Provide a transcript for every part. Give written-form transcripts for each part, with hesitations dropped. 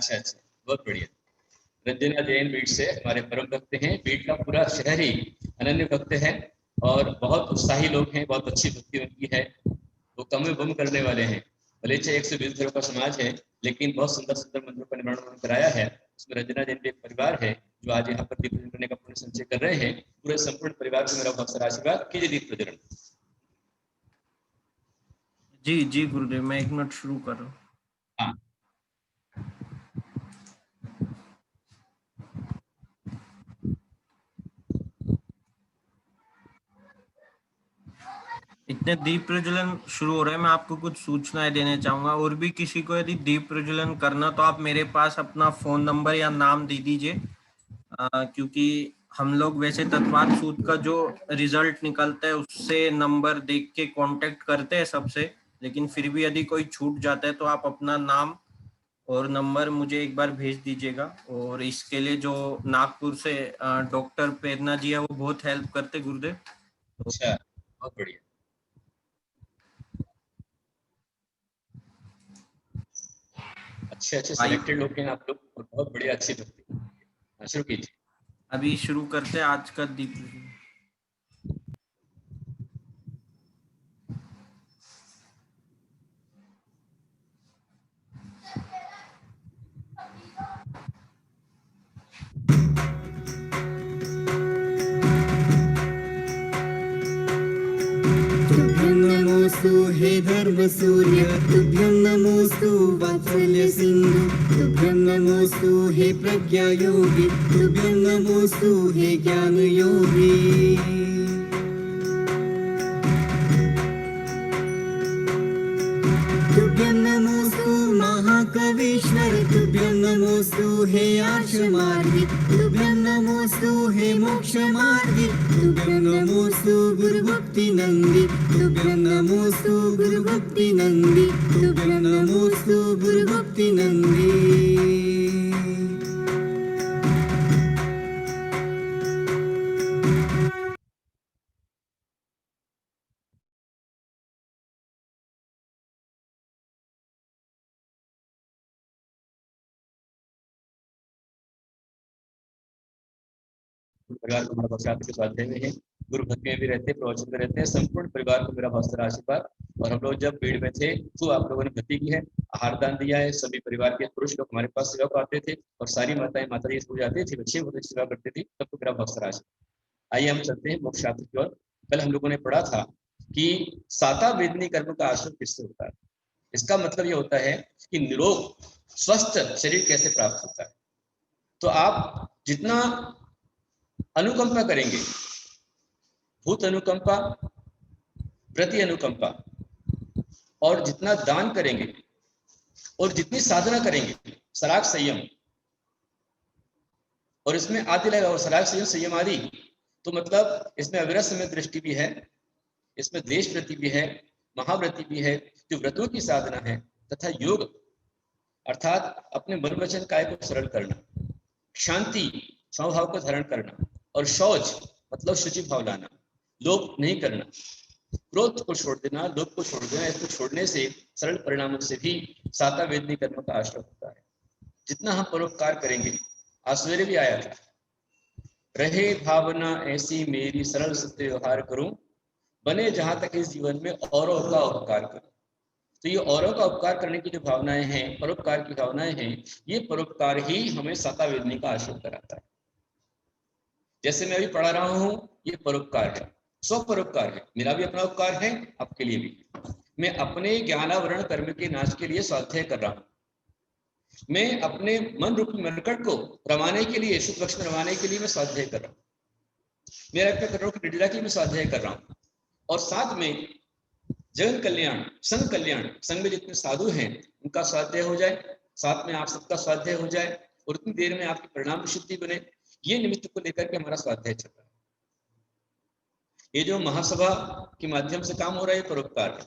अच्छा अच्छा, बहुत बढ़िया। रंजना जैन बीट से हमारे परम भक्त हैं। बीट का पूरा शहर ही अनन्य भक्त है और बहुत उत्साही लोग हैं, बहुत अच्छी भक्ति उनकी है। वो कम में बम करने वाले हैं। भले चाहे 120 घरों का समाज है, लेकिन बहुत सुंदर सुंदर मंदिरों का निर्माण उन्होंने कराया है। उसमें रंजना जैन एक परिवार है जो आज यहाँ पर दीप प्रज्वलन करने का पुण्य संचय कर रहे हैं। पूरे संपूर्ण परिवार को मेरा बहुत सारा आशीर्वाद, कीजिए दीप प्रज्वलन। जी जी गुरुदेव, मैं 1 मिनट शुरू कर रहा हूँ। हाँ, इतने दीप प्रज्वलन शुरू हो रहे हैं, मैं आपको कुछ सूचनाएं देना चाहूंगा। और भी किसी को यदि दीप प्रज्वलन करना तो आप मेरे पास अपना फोन नंबर या नाम दे दीजिए, क्योंकि हम लोग वैसे तत्वात सूद का जो रिजल्ट निकलता है उससे नंबर देख के कांटेक्ट करते हैं सबसे, लेकिन फिर भी यदि कोई छूट जाता है तो आप अपना नाम और नंबर मुझे एक बार भेज दीजिएगा। और इसके लिए जो नागपुर से डॉक्टर प्रेरणा जी है वो बहुत हेल्प करते गुरुदेव। अच्छा, बहुत बढ़िया। अच्छे अच्छे सिलेक्टेड लोग हैं आप लोग, और बहुत बढ़िया, अच्छी भक्ति। शुरू कीजिए। अभी शुरू करते हैं आज का दीप। नमोस्तु हे धर्म सूर्य, तुभ्यं नमोस्तु वात्सल्य सिंधु, तुभ्यं नमोस्तु हे प्रज्ञा योगी, तुभ्यं नमोस्तु हे ज्ञान योगी। तुभ्यं नमोस्तु महाकवीश्वर, तुभ्यं नमोस्तु हे आर्षमार्गी, तुभ्यं नमोस्तु हे मोक्षमार्गी, तुभ्यं नमोस्तु गुरुभक्ति नंदी, तुभ्यं नमोस्तु गुरुभक्ति नंदी, तुभ्यं नमोस्तु गुरुभक्ति नंदी। परिवार को मेरा बहुत सारा के स्वाध्याय में है, गुरु भक्ति में भी रहते हैं, प्रवचन में रहते हैं। संपूर्ण परिवार को मेरा बहुत सारा आशीर्वाद। और हम लोग जब भीड़ में थे तो आप लोगों ने भक्ति की है, आहार दान दिया है। सभी परिवार के पुरुष लोग हमारे पास सेवा को आते थे और सारी माताएं माता जी स्कूल जाती थी, बच्चे बहुत सेवा करते थे। तब तो मेरा बहुत सारा आशीर्वाद। आइए हम चलते हैं मोक्ष शास्त्र की ओर। कल हम लोगों ने पढ़ा था कि साता वेदनी कर्म का आश्रय किससे होता है। इसका मतलब ये होता है कि निरोग स्वस्थ शरीर कैसे प्राप्त होता है। तो आप जितना अनुकंपा करेंगे, भूत अनुकंपा, प्रति अनुकंपा, और जितना दान करेंगे और जितनी साधना करेंगे, सराग संयम, और इसमें आदि लगा, और सराग संयम संयम आदि, तो मतलब इसमें अविरत समय दृष्टि भी है, इसमें देश व्रति भी है, महाव्रति भी है, जो व्रतों की साधना है, तथा योग अर्थात अपने मन वचन काय को सरल करना, शांति स्वभाव को धारण करना, और शौच मतलब शुचि भाव लाना, लोभ नहीं करना, क्रोध को छोड़ देना, लोभ को छोड़ देना। इसको छोड़ने से सरल परिणामों से भी साता वेदनी कर्म का आश्रय होता है। जितना हम परोपकार करेंगे, आज सवेरे भी आया था, रहे भावना ऐसी मेरी सरल सत्य व्यवहार करूं, बने जहां तक इस जीवन में औरों का उपकार करूं। तो ये औरों का उपकार करने की जो भावनाएं हैं, परोपकार की भावनाएं हैं, ये परोपकार ही हमें साता वेदनी का आश्रय कराता है। जैसे मैं अभी पढ़ा रहा हूं, ये परोपकार है, स्व परोपकार है, मेरा भी अपना उपकार है, आपके लिए भी। मैं अपने ज्ञानावरण कर्म के नाश के लिए स्वाध्याय कर रहा हूं। मैं अपने मन रूपी मरकट को रवाने के लिए, शुद्ध पक्ष में रवाने के लिए मैं स्वाध्याय कर रहा हूँ। मेरा अपने करोड़ की डिडला की मैं स्वाध्याय कर रहा हूँ। और साथ में जगन कल्याण, संघ कल्याण, संघ में जितने साधु हैं उनका स्वाध्याय हो जाए, साथ में आप सबका स्वाध्याय हो जाए, और उतनी देर में आपकी परिणाम शुद्धि बने, ये निमित्त को लेकर के हमारा स्वाध्याय चल रहा है। ये जो महासभा के माध्यम से काम हो रहा है, परोपकार है।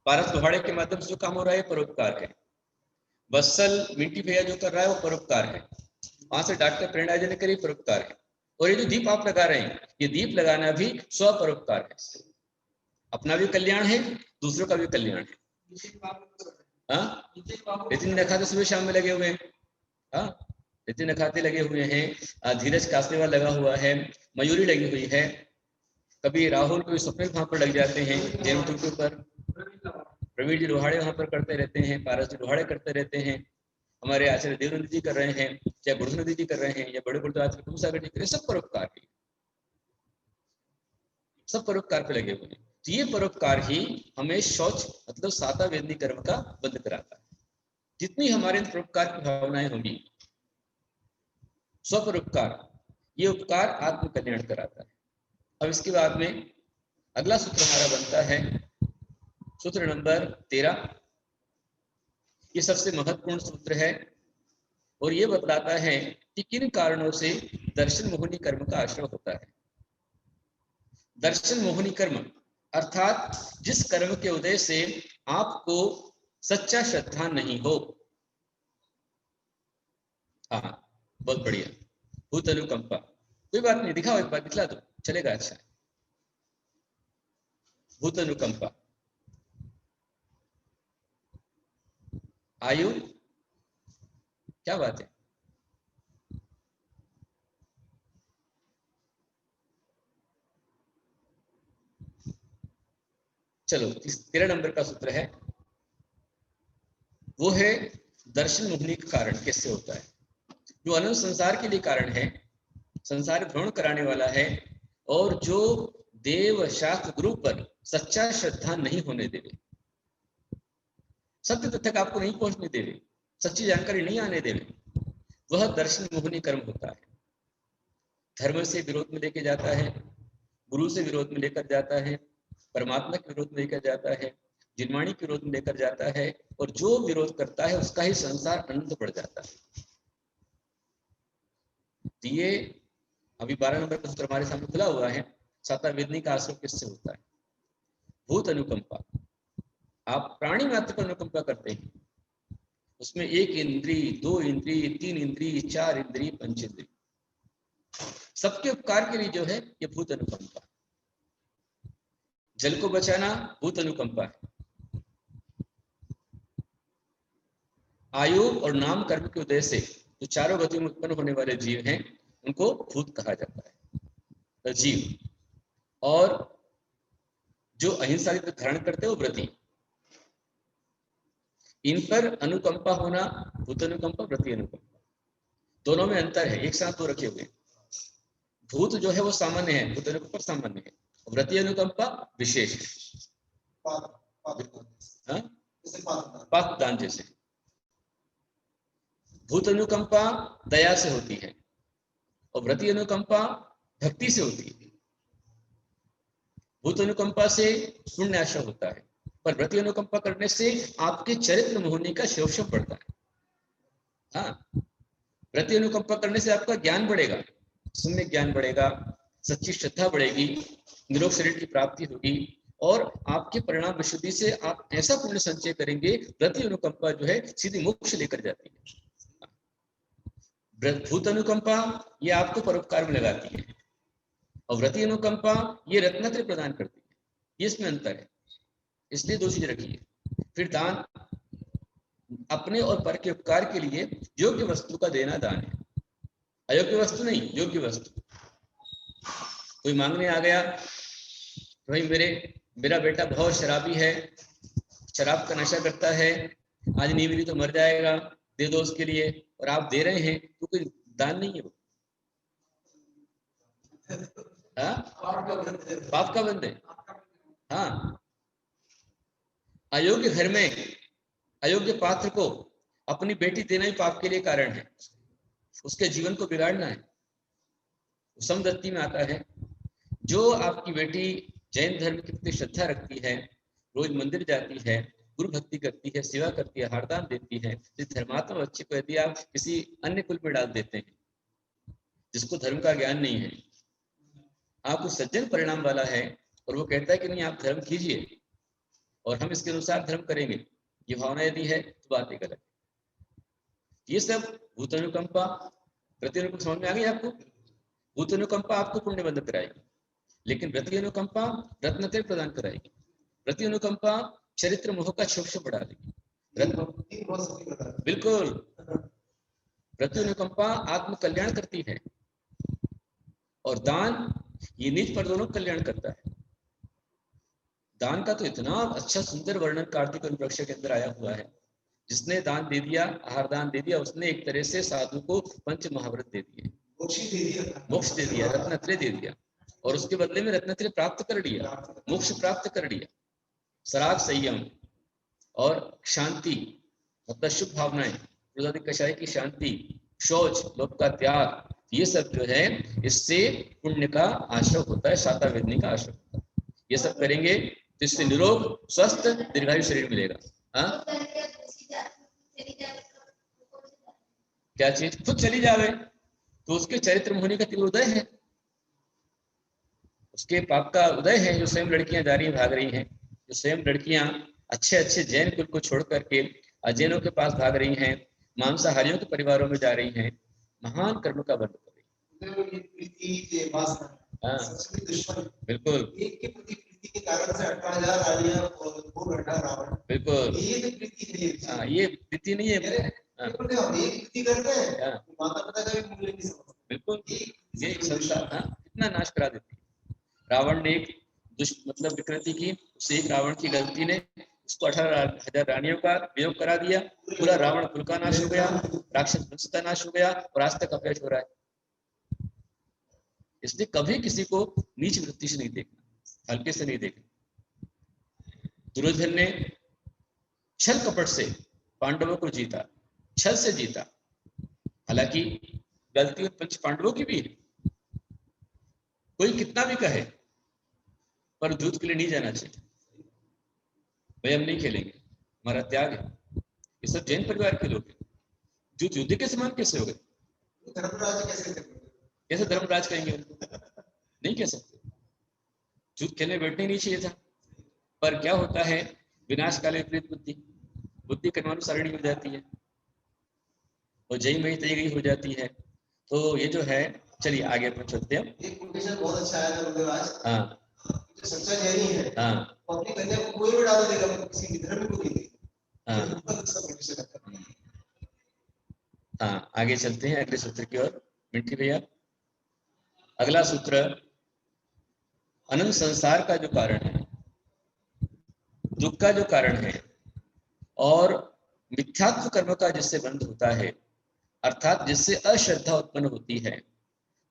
पारस दोहाड़े के माध्यम से जो काम हो रहा है, परोपकार है। बस्सल मिंटी भैया जो कर रहा है वो परोपकार है। वहां से डॉक्टर प्रेरणा जी ने करी, परोपकार है। और ये जो दीप आप लगा रहे हैं, ये दीप लगाना भी स्व परोपकार है। अपना भी कल्याण है, दूसरों का भी कल्याण है। हाँ, नितिन नखाते सुबह शाम में लगे हुए हैं। हाँ, नितिन नखाते लगे हुए हैं, धीरज कासरेवाल लगा हुआ है, मयूरी लगी हुई है, कभी राहुल कभी स्वप्निल वहां पर लग जाते हैं जैन टूर के ऊपर, प्रवीण जी लोहाड़े वहां पर करते रहते हैं, पारस जी लोहाड़े करते रहते हैं, हमारे आचार्य देवनंद जी कर रहे हैं, चाहे गुरुनंद जी कर रहे हैं, या बड़े बड़े आचार्य प्रभु सागर जी कर रहे हैं, सब परोपकार के, सब परोपकार पे लगे हुए हैं। तो ये परोपकार ही हमें शौच मतलब साता वेदनी कर्म का बंद कराता है। जितनी हमारे परोपकार की भावनाएं होंगी, स्वपरोपकार, ये उपकार आत्म कल्याण कराता है। अब इसके बाद में अगला सूत्र हमारा बनता है सूत्र नंबर 13। ये सबसे महत्वपूर्ण सूत्र है और ये बतलाता है कि किन कारणों से दर्शन मोहिनी कर्म का आश्रय होता है। दर्शन मोहिनी कर्म अर्थात जिस कर्म के उदय से आपको सच्चा श्रद्धा नहीं हो। हाँ, बहुत बढ़िया, भूत अनुकंपा, कोई बात नहीं, दिखाओ एक बार, दिखला दो, चलेगा। अच्छा, भूत अनुकंपा, आयु, क्या बात है, चलो 13 नंबर का सूत्र है, वो है दर्शन मोहिनी का कारण कैसे होता है। जो अनंत संसार के लिए कारण है, संसार भ्रमण कराने वाला है, और जो देव शास्त्र गुरु पर सच्चा श्रद्धा नहीं होने देवे, सत्य तथ्य का आपको नहीं पहुंचने देवे, सच्ची जानकारी नहीं आने देवे, वह दर्शन मोहिनी कर्म होता है। धर्म से विरोध में लेके जाता है, गुरु से विरोध में लेकर जाता है, परमात्मा के विरोध में लेकर जाता है, जिनवाणी के विरोध में लेकर जाता है, और जो विरोध करता है उसका ही संसार अनंत बढ़ जाता है। ये अभी 12 नंबर का सूत्र हमारे सामने खुला हुआ है। साता वेदनी का आश्रय किससे होता है? भूत अनुकंपा। आप प्राणी मात्र पर अनुकंपा करते हैं, उसमें 1 इंद्री, 2 इंद्री, 3 इंद्री, 4 इंद्री, 5 इंद्री, सबके उपकार के लिए जो है ये भूत अनुकंपा। जल को बचाना भूत अनुकंपा है। आयु और नाम कर्म के उदय से जो चारों गतियों में उत्पन्न होने वाले जीव हैं उनको भूत कहा जाता है, तो जीव। और जो अहिंसा के धारण करते हैं वो व्रती। इन पर अनुकंपा होना भूत अनुकंपा, व्रती अनुकंपा, दोनों में अंतर है, एक साथ दो रखे हुए। भूत जो है वो सामान्य है, भूत अनुकंपा सामान्य है, व्रती अनुकंपा विशेष है। पाक दान जैसे। भूत अनुकंपा दया से होती है और व्रती अनुकंपा भक्ति से होती है। भूत अनुकंपा से पुण्य आश्रय होता है, पर व्रती अनुकंपा करने से आपके चरित्र मोहनी का शोषण बढ़ता है। हाँ, व्रती अनुकंपा करने से आपका ज्ञान बढ़ेगा, सम्यक ज्ञान बढ़ेगा, सच्ची श्रद्धा बढ़ेगी, निरोग शरीर की प्राप्ति होगी, और आपके परिणाम विशुद्धि से आप ऐसा पुण्य संचय करेंगे। व्रती अनुकंपा जो है सीधी मोक्ष लेकर जाती है। भूत अनुकंपा ये आपको परोपकार में लगाती है, और व्रती अनुकंपा ये रत्नत्रय प्रदान करती है। ये इसमें अंतर है, इसलिए दो चीजें रखी है। फिर दान अपने और पर के उपकार के लिए योग्य वस्तु का देना दान है, अयोग्य वस्तु नहीं, योग्य वस्तु। कोई मांगने आ गया, भाई मेरा बेटा बहुत शराबी है, शराब का नशा करता है, आज नहीं मिली तो मर जाएगा, दे दो उसके लिए, और आप दे रहे हैं तो कोई दान नहीं है वो। पाप का बंद है। हाँ, अयोग्य घर में अयोग्य पात्र को अपनी बेटी देना ही पाप के लिए कारण है, उसके जीवन को बिगाड़ना है। समदत्ती में आता है, जो आपकी बेटी जैन धर्म की प्रति श्रद्धा रखती है, रोज मंदिर जाती है, गुरु भक्ति करती है, सेवा करती है, हारदान देती है, इस धर्मात्मा बच्चे को यदि आप किसी अन्य कुल में डाल देते हैं जिसको धर्म का ज्ञान नहीं है, आपको सज्जन परिणाम वाला है, और वो कहता है कि नहीं आप धर्म कीजिए और हम इसके अनुसार धर्म करेंगे, ये भावना यदि है तो बात एक अलग। ये सब भूत अनुकंपा, व्रती अनुकंपा समझ में आ गई आपको? भूत अनुकंपा आपको पुण्य बंध कराएगी, लेकिन व्रती अनुकंपा रत्नत्रय प्रदान कराएगी। व्रती अनुकंपा चरित्र मोह का क्षोभ बढ़ा देगी, बिल्कुल, प्रति अनुकंपा आत्म कल्याण करती है और दान ये नीच पर दोनों कल्याण करता है। दान का तो इतना अच्छा सुंदर वर्णन कार्तिक अनुप्रेक्ष्य के अंदर आया हुआ है। जिसने दान दे दिया, आहार दान दे दिया, उसने एक तरह से साधु को पंच महाव्रत दे दिए, मोक्ष दे दिया, रत्नत्रय दे दिया और उसके बदले में रत्नत्रय प्राप्त कर लिया, मोक्ष प्राप्त कर लिया। सराग संयम और शांति मतलब शुभ भावनाएं, क्रोधादि कषाय की शांति, शौच, लोभ का त्याग, ये सब जो है इससे पुण्य का आश्रय होता है, शाता वेदनी का आश्रय होता है। ये सब करेंगे तो इससे निरोग स्वस्थ दीर्घायु शरीर मिलेगा। हाँ, क्या चीज खुद चली जावे तो उसके चरित्र में होने का तीव्र उदय है, उसके पाप का उदय है। जो स्वयं लड़कियां जा रही भाग रही हैं, जो स्वयं लड़कियां अच्छे अच्छे जैन कुल को छोड़ करके अजैनों के पास भाग रही हैं, मांसाहारियों के परिवारों में जा रही हैं, महान कर्म का वर्णन कर रही है। हाँ, बिल्कुल एक के प्रति प्रीति के कारण से 18,000 रानियां और रावण, बिल्कुल, ये प्रीति नहीं है। हाँ, ये प्रीति नहीं है। हाँ, हम एक प्रीति करते हैं, माता पिता का भी मूल्य नहीं समझते। बिल्कुल, ये संसार कितना नाश करा देती है। रावण ने एक मतलब विकृति की, उसे एक रावण की गलती ने उसको 18,000 रानियों का वियोग करा दिया, पूरा रावण कुल का नाश हो गया, राक्षस वंश का नाश हो गया और आज तक अपयश हो रहा है। इसलिए कभी किसी को नीच वृत्ति से नहीं देखना, हल्के से नहीं देखना। दुर्योधन ने छल कपट से पांडवों को जीता, छल से जीता, हालांकि गलती पंच पांडवों की भी है। कोई कितना भी कहे पर युद्ध के लिए नहीं जाना चाहिए, भाई हम नहीं खेलेंगे, हमारा त्याग है। ये सब जैन परिवार के लोग हैं। युद्ध के समान कैसे हो गए? धर्मराज कैसे धर्मराज कहेंगे? नहीं कह सकते। युद्ध खेलने बैठने नहीं चाहिए था, पर क्या होता है, विनाश काले विपरीत बुद्धि, बुद्धि कर्मानुसारिणी हो जाती है और जय मई तय गई हो जाती है। तो ये जो है, चलिए आगे पर चलते हैं। एक कोटेशन बहुत अच्छा आया था धर्मराज। हाँ, जो सच्चा जैनी है, हाँ, वो अपनी कन्या को कोई भी डाल देगा, किसी भी धर्म को नहीं देगा। हाँ, हाँ, आगे चलते हैं अगले सूत्र की ओर। मिंटी भैया, अगला सूत्र अनंत संसार का जो कारण है, दुख का जो कारण है और मिथ्यात्व कर्म का जिससे बंध होता है, अर्थात जिससे अश्रद्धा उत्पन्न होती है,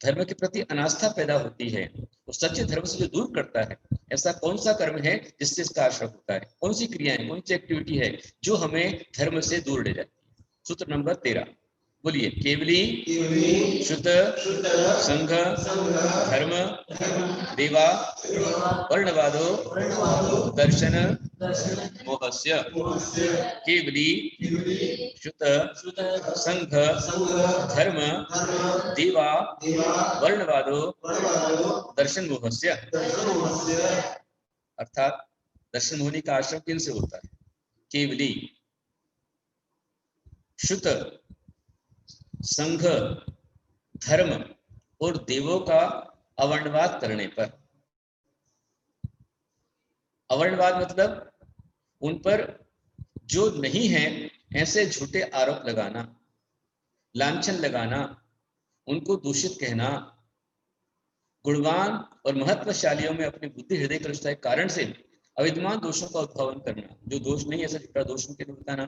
धर्म के प्रति अनास्था पैदा होती है, वो सच्चे धर्म से जो दूर करता है, ऐसा कौन सा कर्म है जिससे इसका आश्रय होता है? कौन सी क्रियाएं, कौन सी एक्टिविटी है जो हमें धर्म से दूर ले जाती है? सूत्र नंबर 13, बोलिए। केवली शुद्ध संघ धर्म देवा वर्णवादो दर्शन मोहस्य। केवली शुद्ध संघ धर्म देवा वर्णवादो दर्शन मोहस्य। अर्थात दर्शन मोहनी का आश्रय किन से होता है? केवली शुद्ध संघ धर्म और देवों का अवर्णवाद करने पर। अवर्णवाद मतलब उन पर जो नहीं है ऐसे झूठे आरोप लगाना, लांछन लगाना, उनको दूषित कहना, गुणवान और महत्वशालियों में अपनी बुद्धि हृदय कलुषता के कारण से अविद्यमान दोषों का उद्भावन करना, जो दोष नहीं ऐसा झूठा दोष उनके बताना,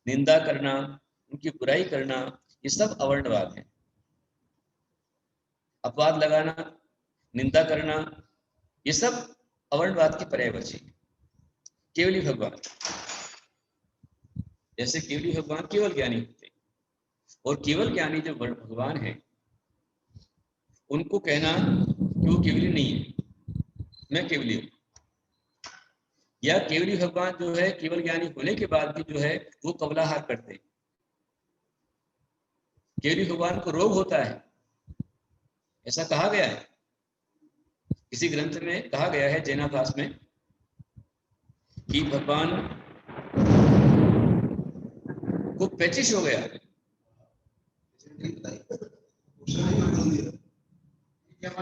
निंदा करना, उनकी बुराई करना, ये सब अवर्णवाद है। अपवाद लगाना, निंदा करना, ये सब अवर्णवाद की पर्यायवाची। केवली भगवान, जैसे केवली भगवान केवल ज्ञानी होते और केवल ज्ञानी जो भगवान है उनको कहना कि वो केवली नहीं है, मैं केवली हूं, या केवली भगवान जो है केवल ज्ञानी होने के बाद भी जो है वो कवलाहार करते हैं। केवली भगवान को रोग होता है, ऐसा कहा गया है, किसी ग्रंथ में कहा गया है जैनाभास में कि भगवान को पेचिश हो गया।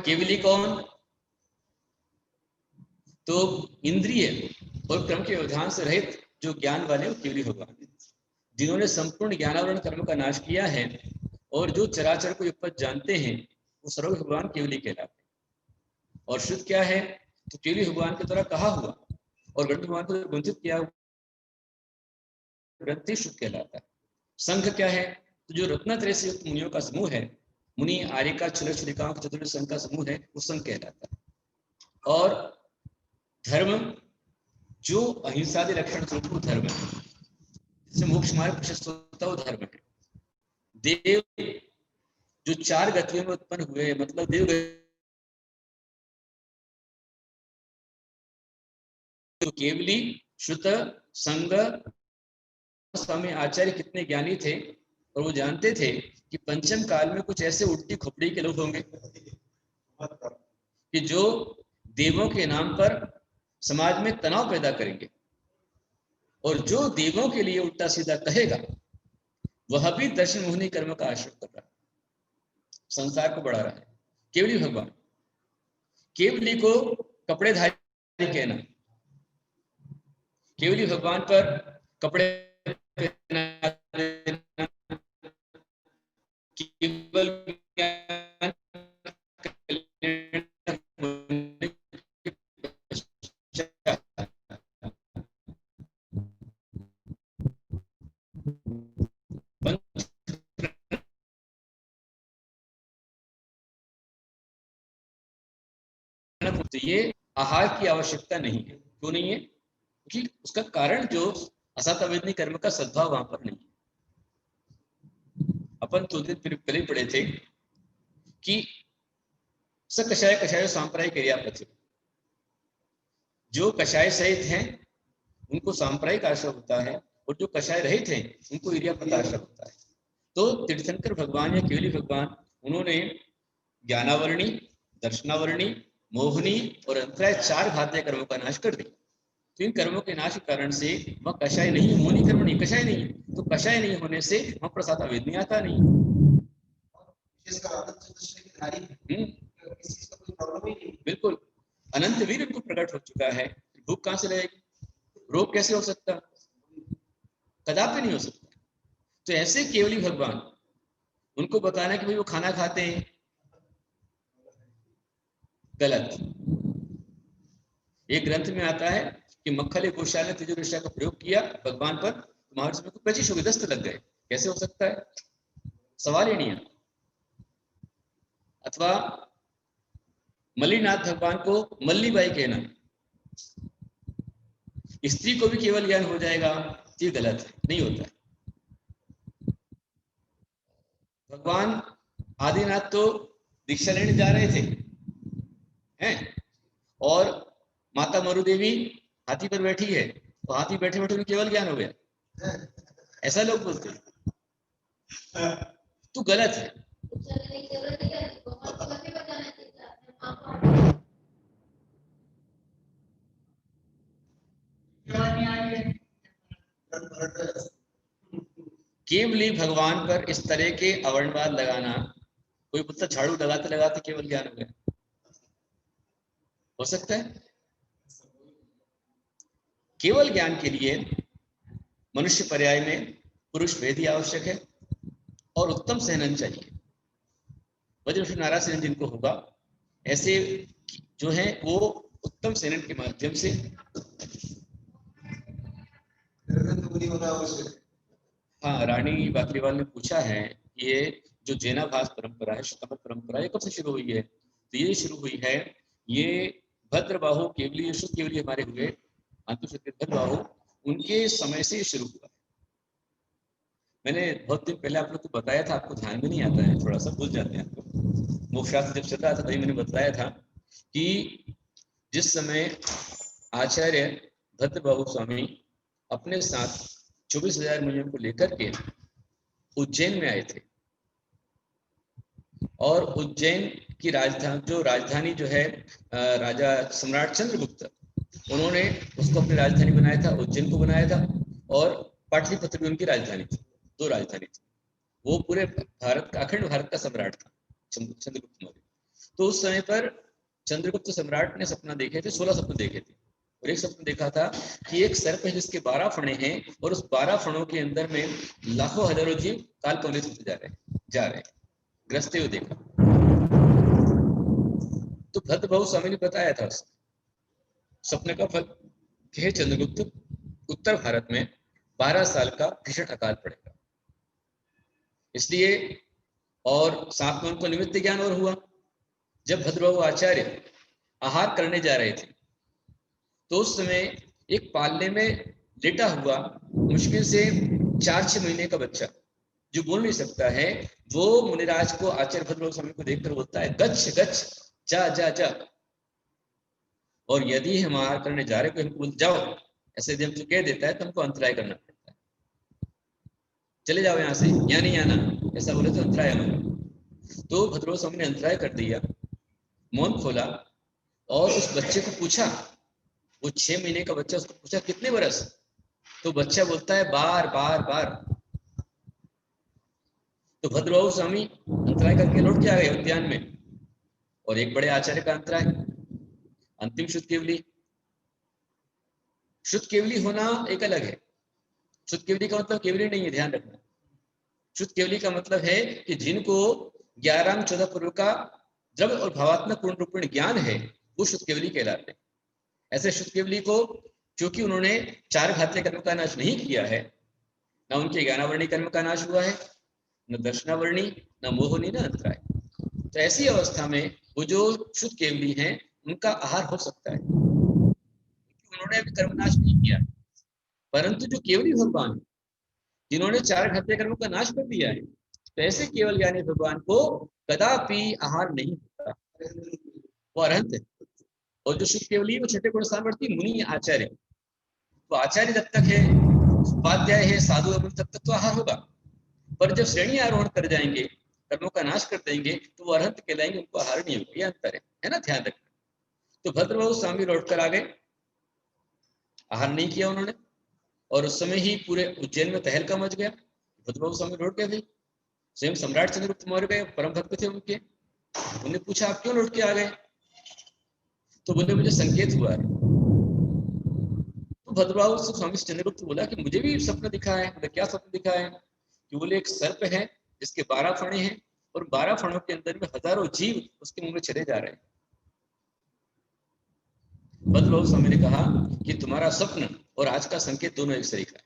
केवली कौन? तो इंद्रिय और क्रम के व्यवधान से रहित जो ज्ञान वाले वो केवली भगवान। जिन्होंने संपूर्ण ज्ञानावरण कर्म का नाश किया है और जो चराचर को युगपत जानते हैं वो सर्व भगवान केवली कहलाते हैं। और शुद्ध क्या है? तो केवली भगवान के द्वारा कहा हुआ और ग्रंथ भगवान को ग्रंथित किया ग्रंथि शुद्ध कहलाता है। संघ क्या है? तो जो रत्नत्रय से युक्त मुनियों का समूह है, मुनि आर्यिका छल छलिकाओं के चतुर्थ संघ का समूह है, वो संघ कहलाता है। और धर्म जो अहिंसादि लक्षण स्वरूप धर्म है, जिससे मोक्ष मार्ग प्रशस्त होता है, वो धर्म है। देव जो 4 गतियों में उत्पन्न हुए, मतलब देव तो केवली श्रुत संग स्वामी आचार्य कितने ज्ञानी थे और वो जानते थे कि पंचम काल में कुछ ऐसे उल्टी खोपड़ी के लोग होंगे कि जो देवों के नाम पर समाज में तनाव पैदा करेंगे, और जो देवों के लिए उल्टा सीधा कहेगा वह भी दर्शन मोहनी कर्म का आश्रय कर रहा है, संसार को बढ़ा रहा है। केवली भगवान, केवली को कपड़ेधारी कहना, केवली भगवान पर कपड़े पहना देना, केवल तो ये आहार की आवश्यकता नहीं है। क्यों नहीं है? क्योंकि उसका कारण जो असत अवेदनी कर्म का सद्भाव वहां पर नहीं है। अपन तो दिन पहले पढ़े थे कि स कषाय कषाय सांप्रायिक क्रियापति, जो कषाय सहित हैं उनको सांप्रायिक आश्रय होता है, और जो कषाय रहित हैं उनको इरियापत आश्रय होता है। तो तीर्थंकर भगवान या केवली भगवान, उन्होंने ज्ञानावरणी, दर्शनावरणी, मोहनी और अंतराय 4 घातीय कर्मों का नाश कर दिया। तो इन कर्मों के नाश के कारण से वह कषाय नहीं, मोहनी कर्म नहीं, कषाय नहीं। तो कषाय नहीं होने से वहां प्रसाद अवेदनी आता नहीं। बिल्कुल, अनंत वीर उनको प्रकट हो चुका है, भूख कहां से रहेगी? रोग कैसे हो सकता? कदापि नहीं हो सकता। तो ऐसे केवली भगवान, उनको बताना कि भाई वो खाना खाते हैं, गलत। एक ग्रंथ में आता है कि मक्खले गोशाल ने तेजोरिषा का प्रयोग किया भगवान पर, महर्षि को 25 दस्त लग गए। कैसे हो सकता है? सवाल ही नहीं है। अथवा मल्लीनाथ भगवान को मल्लीबाई कहना, स्त्री को भी केवल ज्ञान हो जाएगा, ये गलत है, नहीं होता है। भगवान आदिनाथ तो दीक्षा लेने जा रहे थे हैं, और माता मरुदेवी हाथी पर बैठी है, तो हाथी बैठे बैठे उन्हें केवल ज्ञान हो गया, ऐसा लोग बोलते हैं। तो गलत है। केवली भगवान पर इस तरह के अवर्णवाद लगाना, कोई पुत्र झाड़ू लगाते लगाते केवल ज्ञान हो गया, हो सकता है? केवल ज्ञान के लिए मनुष्य पर्याय में पुरुष वेद ही आवश्यक है और उत्तम सहनन चाहिए। वज्र नारायण सेन जिनको होगा, ऐसे जो है वो उत्तम सहनन के माध्यम से हाँ, रानी बाकलीवाल ने पूछा है ये जो जैनाभास परंपरा है, शतमत परंपरा, ये कब से शुरू हुई है? तो ये शुरू हुई है, ये भद्रबाहु केवली, शुद्ध केवली हमारे हुए अंतुशुद्ध भद्रबाहु, उनके समय से शुरू हुआ। मैंने बहुत दिन पहले आप लोग को बताया था, आपको ध्यान में नहीं आता है, थोड़ा सा भूल जाते हैं आपको। मोक्षशास्त्र जब चल रहा था तभी मैंने बताया था कि जिस समय आचार्य भद्रबाहु स्वामी अपने साथ 24,000 मुनियों को लेकर के उज्जैन में आए थे, और उज्जैन की राजधानी जो है राजा सम्राट चंद्रगुप्त, उन्होंने उसको अपनी राजधानी बनाया था, उज्जैन को बनाया था, और पाटलिपुत्र भी उनकी राजधानी थी। 2 राजधानी थी। वो पूरे भारत का, अखंड भारत का सम्राट था चंद्रगुप्त मौर्य। तो उस समय पर चंद्रगुप्त सम्राट ने सपना देखे थे, 16 सपने देखे थे। और एक स्वप्न देखा था कि एक सर्प है जिसके 12 फणे हैं और उस 12 फणों के अंदर में लाखों हजारों जीव काल कवलित होते जा रहे हैं, ग्रसते हुए देखा। तो भद्रबाहु स्वामी ने बताया था उस स्वप्न का फल कि हे चंद्रगुप्त, उत्तर भारत में 12 साल का भीषण अकाल पड़ेगा। इसलिए और साथ में उनको निमित्त ज्ञान और हुआ। जब भद्रबाहु आचार्य आहार करने जा रहे थे तो उस समय एक पालने में लेटा हुआ मुश्किल से 4-6 महीने का बच्चा जो बोल नहीं सकता है, वो मुनिराज को, आचार्य भद्रबाहु स्वामी को देखकर बोलता है, गच्छ गच्छ, जा जा जा। और यदि हम आहार करने जा रहे तो हमको जाओ, ऐसे यदि हमको कह देता है तो हमको अंतराय करना पड़ता है, चले जाओ यहाँ से, यहाँ नहीं आना, ऐसा बोले तो अंतराय होगा। तो भद्रबाहु स्वामी ने अंतराय कर दिया, मौन खोला और उस बच्चे को पूछा, वो 6 महीने का बच्चा, उसको पूछा कितने बरस, तो बच्चा बोलता है बार बार बार। तो भद्रबाहु स्वामी अंतराय करके लौट के आ गए उद्यान में, और एक बड़े आचार्य का अंतराय, अंतिम शुद्ध केवली। शुद्ध केवली होना एक अलग है। शुद्ध केवली का मतलब केवली नहीं है, ध्यान रखना। शुद्ध केवली का मतलब है कि जिनको 11-14 पूर्व का द्रव्य और भावात्मक पूर्ण रूपेण ज्ञान है, वो शुद्ध केवली कहलाते हैं। ऐसे शुद्ध केवली को, क्योंकि उन्होंने 4 घातले कर्म का नाश नहीं किया है, ना उनके ज्ञानावर्णी कर्म का नाश हुआ है, न दर्शनावर्णी, न मोहनी, न अंतराय, तो ऐसी अवस्था में वो जो शुद्ध केवली हैं उनका आहार हो सकता है, उन्होंने अभी कर्मनाश नहीं किया। परंतु जो केवली भगवान जिन्होंने 4 घातले कर्मों का नाश कर दिया है, तो ऐसे केवल ज्ञानी भगवान को कदापि आहार नहीं होता, वो अरहंत है। और जो शुद्ध केवली वो छठे गुण सामर्थी मुनि आचार्य, तो आचार्य जब तक है, उपाध्याय है, साधु है, तब तक तो आहार होगा। पर जब श्रेणी आरोहण कर जाएंगे, कर्मों का नाश कर देंगे, तो वो अरहंत कहलाएंगे, उनको आहार नहीं होगा। ये अंतर है ना, ध्यान रखना। तो भद्रबाहु स्वामी लौट कर आ गए, आहार नहीं किया उन्होंने, और उस समय ही पूरे उज्जैन में तहलका मच गया। भद्रबाहु स्वामी लौट गए थे, स्वयं सम्राट चंद्रगुप्त मौर्य गए, परम भक्त थे उनके। उन्होंने पूछा आप क्यों लौट के आ गए, तो बोले मुझे संकेत हुआ है। तो भद्रबाहु स्वामी चंद्रगुप्त बोला कि मुझे भी स्वप्न दिखा है। बोले क्या स्वप्न दिखा है, कि बोले एक सर्प है जिसके 12 फणे हैं, और 12 फणों के अंदर में हजारों जीव उसके मुंह में चले जा रहे हैं। भद्रबाहु स्वामी ने कहा कि तुम्हारा स्वप्न और आज का संकेत दोनों एक सरीखा है।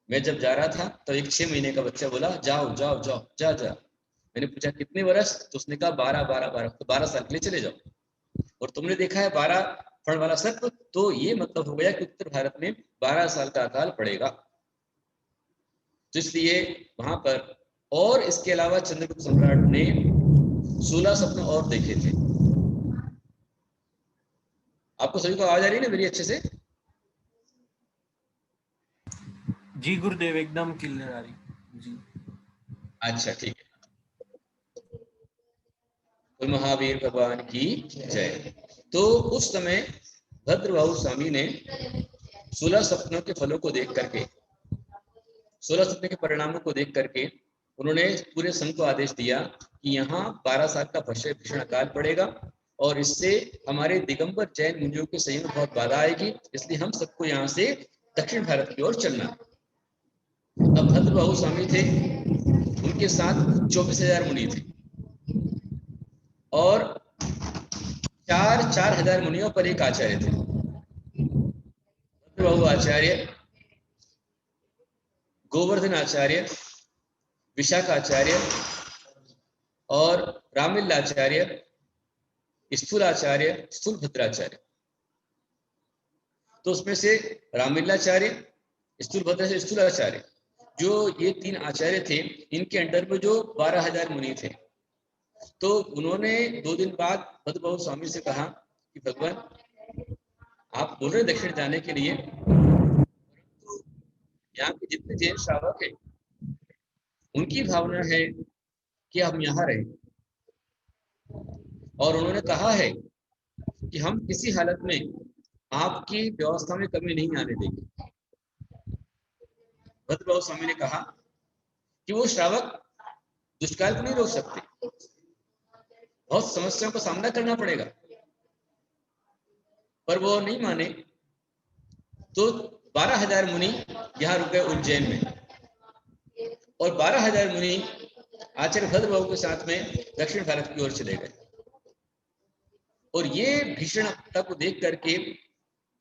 मैं जब जा रहा था तो एक 6 महीने का बच्चा बोला जाओ जाओ जाओ, जा जा। मैंने पूछा कितने वर्ष, तो उसने कहा 12, तो 12 साल के लिए चले जाओ। और तुमने देखा है 12 फण वाला सर्प, तो ये मतलब हो गया कि उत्तर भारत में 12 साल का अकाल पड़ेगा। तो इसलिए वहां पर, और इसके अलावा चंद्रगुप्त सम्राट ने 16 स्वप्न और देखे थे। आपको सभी को आवाज आ रही है ना मेरी अच्छे से? जी गुरुदेव, एकदम क्लियर आ रही जी। अच्छा ठीक है, तो महावीर भगवान की जय। तो उस समय भद्रबाहु स्वामी ने 16 सपनों के फलों को देख करके, 16 सपने के परिणामों को देख करके उन्होंने पूरे संघ को आदेश दिया कि यहाँ 12 साल का भीषण अकाल पड़ेगा, और इससे हमारे दिगंबर जैन मुनियों के संयम में बहुत बाधा आएगी, इसलिए हम सबको यहाँ से दक्षिण भारत की ओर चलना। अब भद्रबाहु स्वामी थे, उनके साथ 24,000 मुनि थे, और 4,000 मुनियों पर एक आचार्य थे। भद्रबाहु आचार्य, गोवर्धन आचार्य, विशाखाचार्य और रामिलाचार्य, स्थूलाचार्य, स्थूलभद्राचार्य। तो उसमें से रामिलाचार्य, स्थूलभद्र से स्थूलाचार्य, जो ये 3 आचार्य थे, इनके अंडर में जो 12,000 मुनि थे। तो उन्होंने 2 दिन बाद भद्रबाहु स्वामी से कहा कि भगवान आप बोल रहे दक्षिण जाने के लिए, तो यहाँ के जितने जैन श्रावक हैं उनकी भावना है कि हम यहाँ रहें, और उन्होंने कहा है कि हम किसी हालत में आपकी व्यवस्था में कमी नहीं आने देंगे। भद्रबाहु स्वामी ने कहा कि वो श्रावक दुष्काल को नहीं रोक सकते, बहुत समस्याओं का सामना करना पड़ेगा, पर वो नहीं माने, तो 12,000 मुनि यहाँ रुक गए उज्जैन में, और 12,000 मुनि आचार्य भद्रबाहु के साथ में दक्षिण भारत की ओर चले गए। और ये भीषणता को देख करके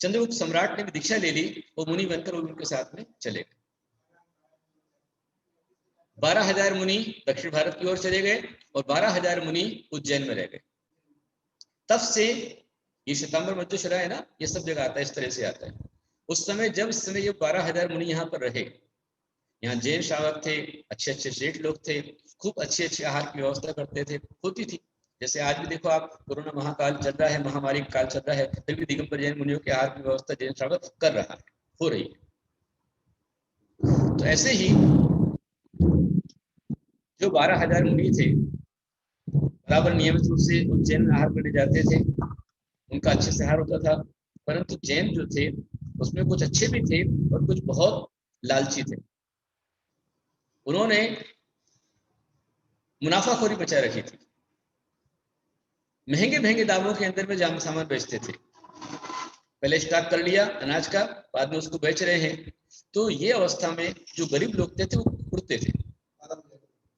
चंद्रगुप्त सम्राट ने भी दीक्षा ले ली और मुनि बनकर उनके साथ में चले गए। 12,000 मुनि दक्षिण भारत की ओर चले गए और 12,000 मुनि उज्जैन में रह गए। तब से ये श्वेतांबर मंजूषरा है ना, ये सब जगह आता है, इस तरह से आता है। उस समय जब इस समय ये 12,000 मुनि यहाँ पर रहे, यहाँ जैन श्रावक थे, अच्छे अच्छे सेठ लोग थे, खूब अच्छे अच्छे आहार की व्यवस्था करते थे, होती थी। जैसे आज भी देखो आप, कोरोना महाकाल चल रहा है, महामारी काल चल रहा है, फिर भी दिगंबर जैन मुनियों के आहार की व्यवस्था जैन श्रावक कर रहा है, हो रही है। तो ऐसे ही जो 12,000 मुनि थे बराबर नियमित रूप से उज्जैन में आहार करने जाते थे, उनका अच्छे से आहार होता था। परंतु जैन जो थे उसमें कुछ अच्छे भी थे और कुछ बहुत लालची थे। उन्होंने मुनाफाखोरी बचा रखी थी, महंगे महंगे दामों के अंदर में जाम सामान बेचते थे। पहले स्टॉक कर लिया अनाज का, बाद में उसको बेच रहे हैं। तो ये अवस्था में जो गरीब लोग थे वो उड़ते थे,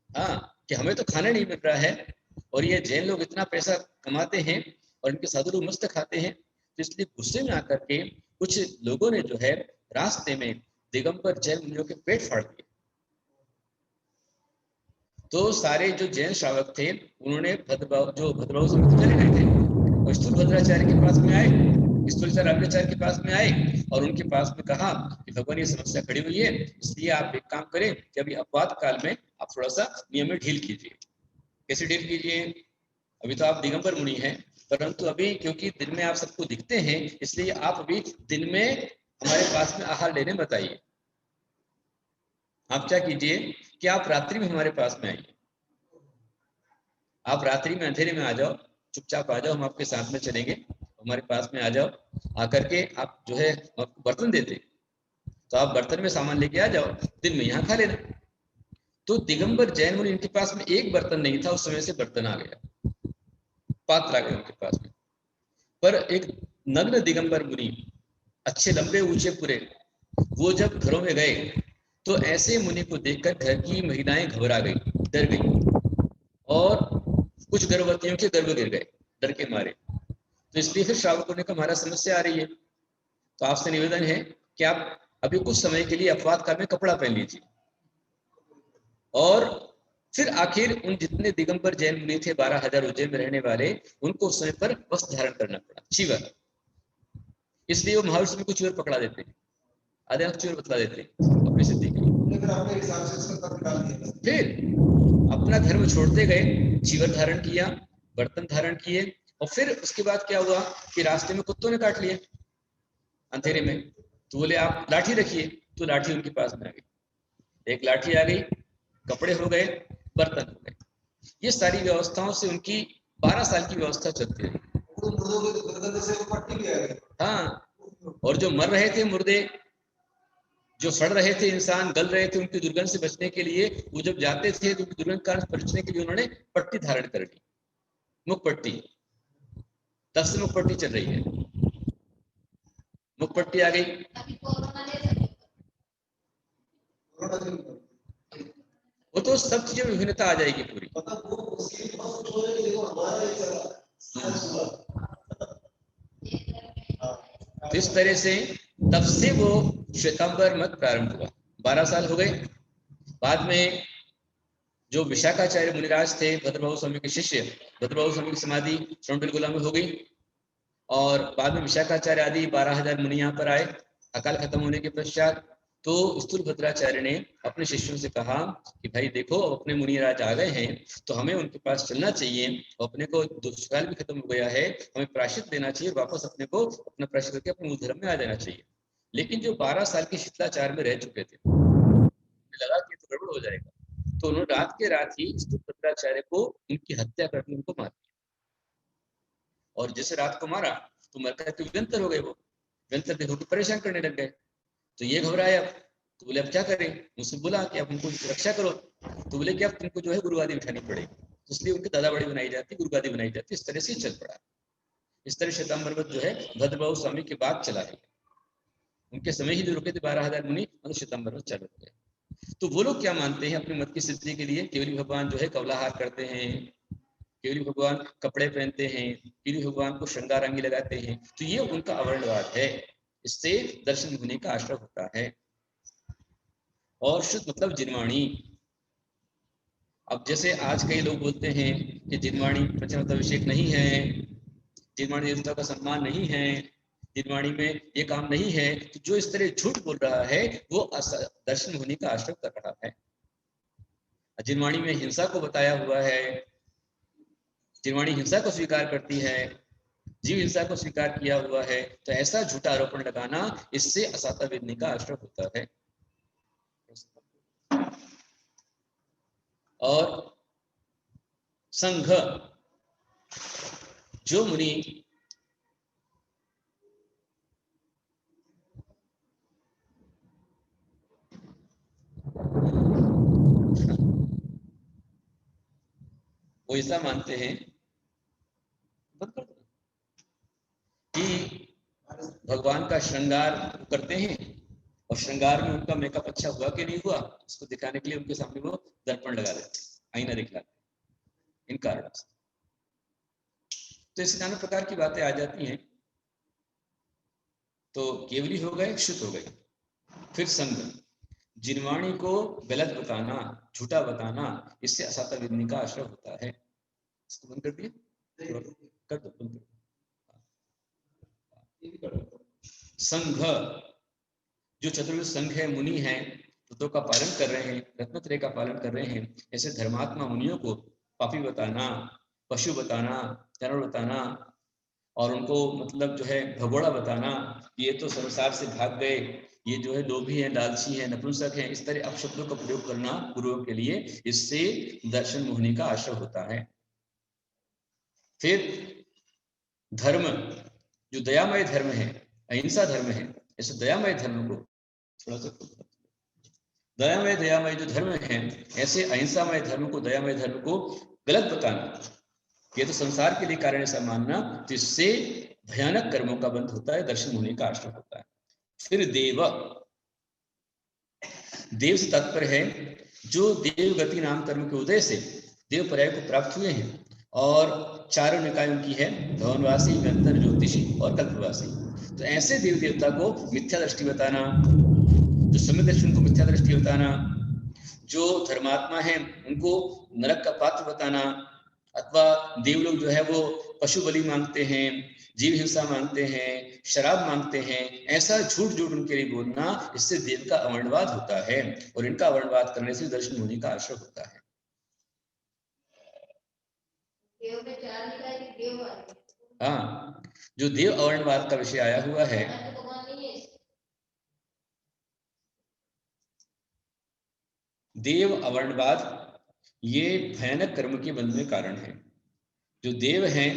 हाँ, कि हमें तो खाना नहीं मिल रहा है और ये जैन लोग इतना पैसा कमाते हैं और इनके साधु लोग मस्त खाते हैं। तो इसलिए गुस्से में आकर के कुछ लोगों ने जो है रास्ते में दिगंबर जैन मुनियों के पेट फाड़ दिए। तो सारे जो जैन श्रावक थे उन्होंने भद्रबाहु से चले गए थे और स्थूल भद्राचार्य के पास में आए, स्थूलाचार्य के पास में आए और उनके पास में कहा कि भगवान ये समस्या खड़ी हुई है, इसलिए आप एक काम करें कि अभी अपवाद काल में आप थोड़ा सा नियम में ढील कीजिए। कैसे डील कीजिए? अभी तो आप दिगंबर मुनि हैं, परंतु अभी क्योंकि दिन में आप सबको दिखते हैं, इसलिए आप अभी दिन में हमारे पास में आहार लेने मत आइए। आप क्या कीजिए कि आप रात्रि में हमारे पास में आइए, आप रात्रि में अंधेरे में आ जाओ, चुपचाप आ जाओ, हम आपके साथ में चलेंगे, हमारे पास में आ जाओ। आकर के आप जो है आपको बर्तन देते, तो आप बर्तन में सामान लेके आ जाओ, दिन में यहाँ खा लेना। तो दिगंबर जैन मुनि, इनके पास में एक बर्तन नहीं था, उस समय से बर्तन आ गया, पात्र आ गए उनके पास में। पर एक नग्न दिगंबर मुनि, अच्छे लंबे ऊंचे पूरे, वो जब घरों में गए तो ऐसे मुनि को देखकर घर की महिलाएं घबरा गई, डर गई, और कुछ गर्भवतियों के गर्भ गिर गए डर के मारे। तो इसलिए फिर श्रावकों ने कहा हमारा समस्या आ रही है, तो आपसे निवेदन है कि आप अभी कुछ समय के लिए अपवाद काल में कपड़ा पहन लीजिए। और फिर आखिर उन जितने दिगंबर जैन मुनि थे 12,000 उज्जैन में रहने वाले, उनको उस समय पर वस्त्र धारण करना पड़ा, चीवर। इसलिए वो महाविष्णु में कुछ चीवर पकड़ा देते, आधे चीवर बतला देते अपनी सिद्धि के लिए। फिर अपना धर्म छोड़ते गए, चीवर धारण किया, बर्तन धारण किए, और फिर उसके बाद क्या हुआ कि रास्ते में कुत्तों ने काट लिया अंधेरे में। तो बोले आप लाठी रखिए, तो लाठी उनके पास में आ गई, एक लाठी आ गई, कपड़े हो गए, बर्तन हो गए। ये सारी व्यवस्थाओं से उनकी 12 साल की व्यवस्था चलती रही। हाँ, और जो मर रहे थे मुर्दे, जो सड़ रहे थे इंसान, गल रहे थे, उनकी दुर्गंध से बचने के लिए वो जब जाते थे तो उनकी दुर्गंध कारण बचने के लिए उन्होंने पट्टी धारण कर ली, मुख पट्टी। तब से मुख पट्टी चल रही है, मुख पट्टी आ गई। वो तो सब चीजों में विभिन्नता आ जाएगी पूरी। तो इस तरह से तब से वो श्वेतांबर मत प्रारंभ हुआ। 12 साल हो गए। बाद में जो विशाखाचार्य मुनिराज थे, भद्रबाहु स्वामी के शिष्य, भद्रबाहु स्वामी की समाधि श्रवणबेलगोला में हो गई, और बाद में विशाखाचार्य आदि 12,000 मुनि यहाँ पर आए। अकाल खत्म होने के पश्चात तो स्थूल भद्राचार्य ने अपने शिष्यों से कहा कि भाई देखो, अब अपने मुनिराज आ गए हैं तो हमें उनके पास चलना चाहिए, अपने को दुष्काल भी खत्म हो गया है, हमें प्रायश्चित देना चाहिए, वापस अपने को अपना प्रायश्चित करके अपने मूल धर्म में आ जाना चाहिए। लेकिन जो 12 साल के शिष्टाचार में रह चुके थे, लगा कि तो गड़बड़ हो जाएगा, तो उन्होंने रात के रात ही स्थूल भद्राचार्य को उनकी हत्या करके उनको मार दिया। और जैसे रात को मारा तो मर करके व्यंतर हो गए, वो व्यंतर देखो तो परेशान करने लग गए। तो ये घबराए, अब तो बोले अब क्या करें, मुझसे बोला कि अब उनको रक्षा करो। तो बोले कि अब तुमको जो है गुरुगादी उठानी पड़ेगी, तो इसलिए उनकी दादा बड़ी बनाई जाती, गुरुगादी बनाई जाती, इस तरह से चल पड़ा। इस तरह श्वेतांबर व्रत जो है भद्रबाहु स्वामी के बाद चला है, उनके समय ही जो रुके थे 12,000 मुनि, मतलब श्वेतांबर व्रत चालू हो गया। तो वो लोग क्या मानते हैं अपने मत की सिद्धि के लिए, केवली भगवान जो है कवलाहार करते हैं, केवली भगवान कपड़े पहनते हैं, केवली भगवान को श्रृंगार अंगी लगाते हैं, तो ये उनका अवर्णवाद है। इससे दर्शन होने का आश्रय होता है। और शुद्ध मतलब जिनवाणी। अब जैसे आज कई लोग बोलते हैं कि जिनवाणी पंचामृताभिषेक नहीं है, जिनवाणी देवता का सम्मान नहीं है, जिनवाणी में ये काम नहीं है, तो जो इस तरह झूठ बोल रहा है वो दर्शन होने का आश्रय कर रहा है। जिनवाणी में हिंसा को बताया हुआ है, जिनवाणी हिंसा को स्वीकार करती है, जीव हिंसा को स्वीकार किया हुआ है, तो ऐसा झूठा आरोपण लगाना इससे असाता वेदनी का आश्रय होता है। और संघ, जो मुनि वो ऐसा मानते हैं कि भगवान का श्रृंगार करते हैं और श्रृंगार में उनका मेकअप अच्छा हुआ कि नहीं हुआ उसको दिखाने के लिए उनके सामने वो दर्पण लगा देते, आईना दिखलाते, इन कारणों से। तो इस नाना प्रकार की बातें आ जाती हैं। तो केवली हो गए, शुद्ध हो गए। फिर संग, जिनवाणी को गलत बताना, झूठा बताना, इससे असाता वेदनी का आश्रय होता है। इसको बंद कर दिए, कर दो, बंद कर दो। संघ, जो चतुर्विध संघ है, मुनि हैं, व्रतों का पालन कर रहे हैं, रत्नत्रय का पालन कर रहे हैं, ऐसे धर्मात्मा मुनियों को पापी बताना, पशु बताना, जानवर बताना, और उनको मतलब जो है भगोड़ा बताना, ये तो संसार से भाग गए, ये जो है लोभी हैं, लालची हैं, नपुंसक हैं, इस तरह अपशब्दों का प्रयोग करना गुरुओं के लिए, इससे दर्शन मोहनी का आश्रय होता है। फिर धर्म, जो दयामय धर्म है, अहिंसा धर्म है, ऐसे दयामय धर्म को थोड़ा सा दयामय जो धर्म है, ऐसे अहिंसामय धर्म को, दयामय धर्म को गलत बताना, ये तो संसार के लिए कारण ऐसा मानना, तो इससे भयानक कर्मों का बंध होता है, दर्शन होने का आश्रय होता है। फिर देव, देव से तात्पर्य है जो देव गति नाम कर्म के उदय से देव पर्याय को प्राप्त हुए हैं, और चारों निकायों की है, भवनवासी, व्यंतर, ज्योतिषी और कल्पवासी। तो ऐसे देव देवता को मिथ्या दृष्टि बताना, जो सम्यक दर्शन को मिथ्या दृष्टि बताना, जो धर्मात्मा है उनको नरक का पात्र बताना, अथवा देवलोग जो है वो पशु बलि मांगते हैं, जीव हिंसा मांगते हैं, शराब मांगते हैं, ऐसा झूठ झूठ उनके लिए बोलना, इससे देव का अवर्णवाद होता है, और इनका अवर्णवाद करने से दर्शन मुनि का आश्रय होता है। हाँ, जो देव अवर्णवाद का विषय आया हुआ है, देव अवर्णवाद, ये भयानक कर्म के बंध में कारण है। जो देव हैं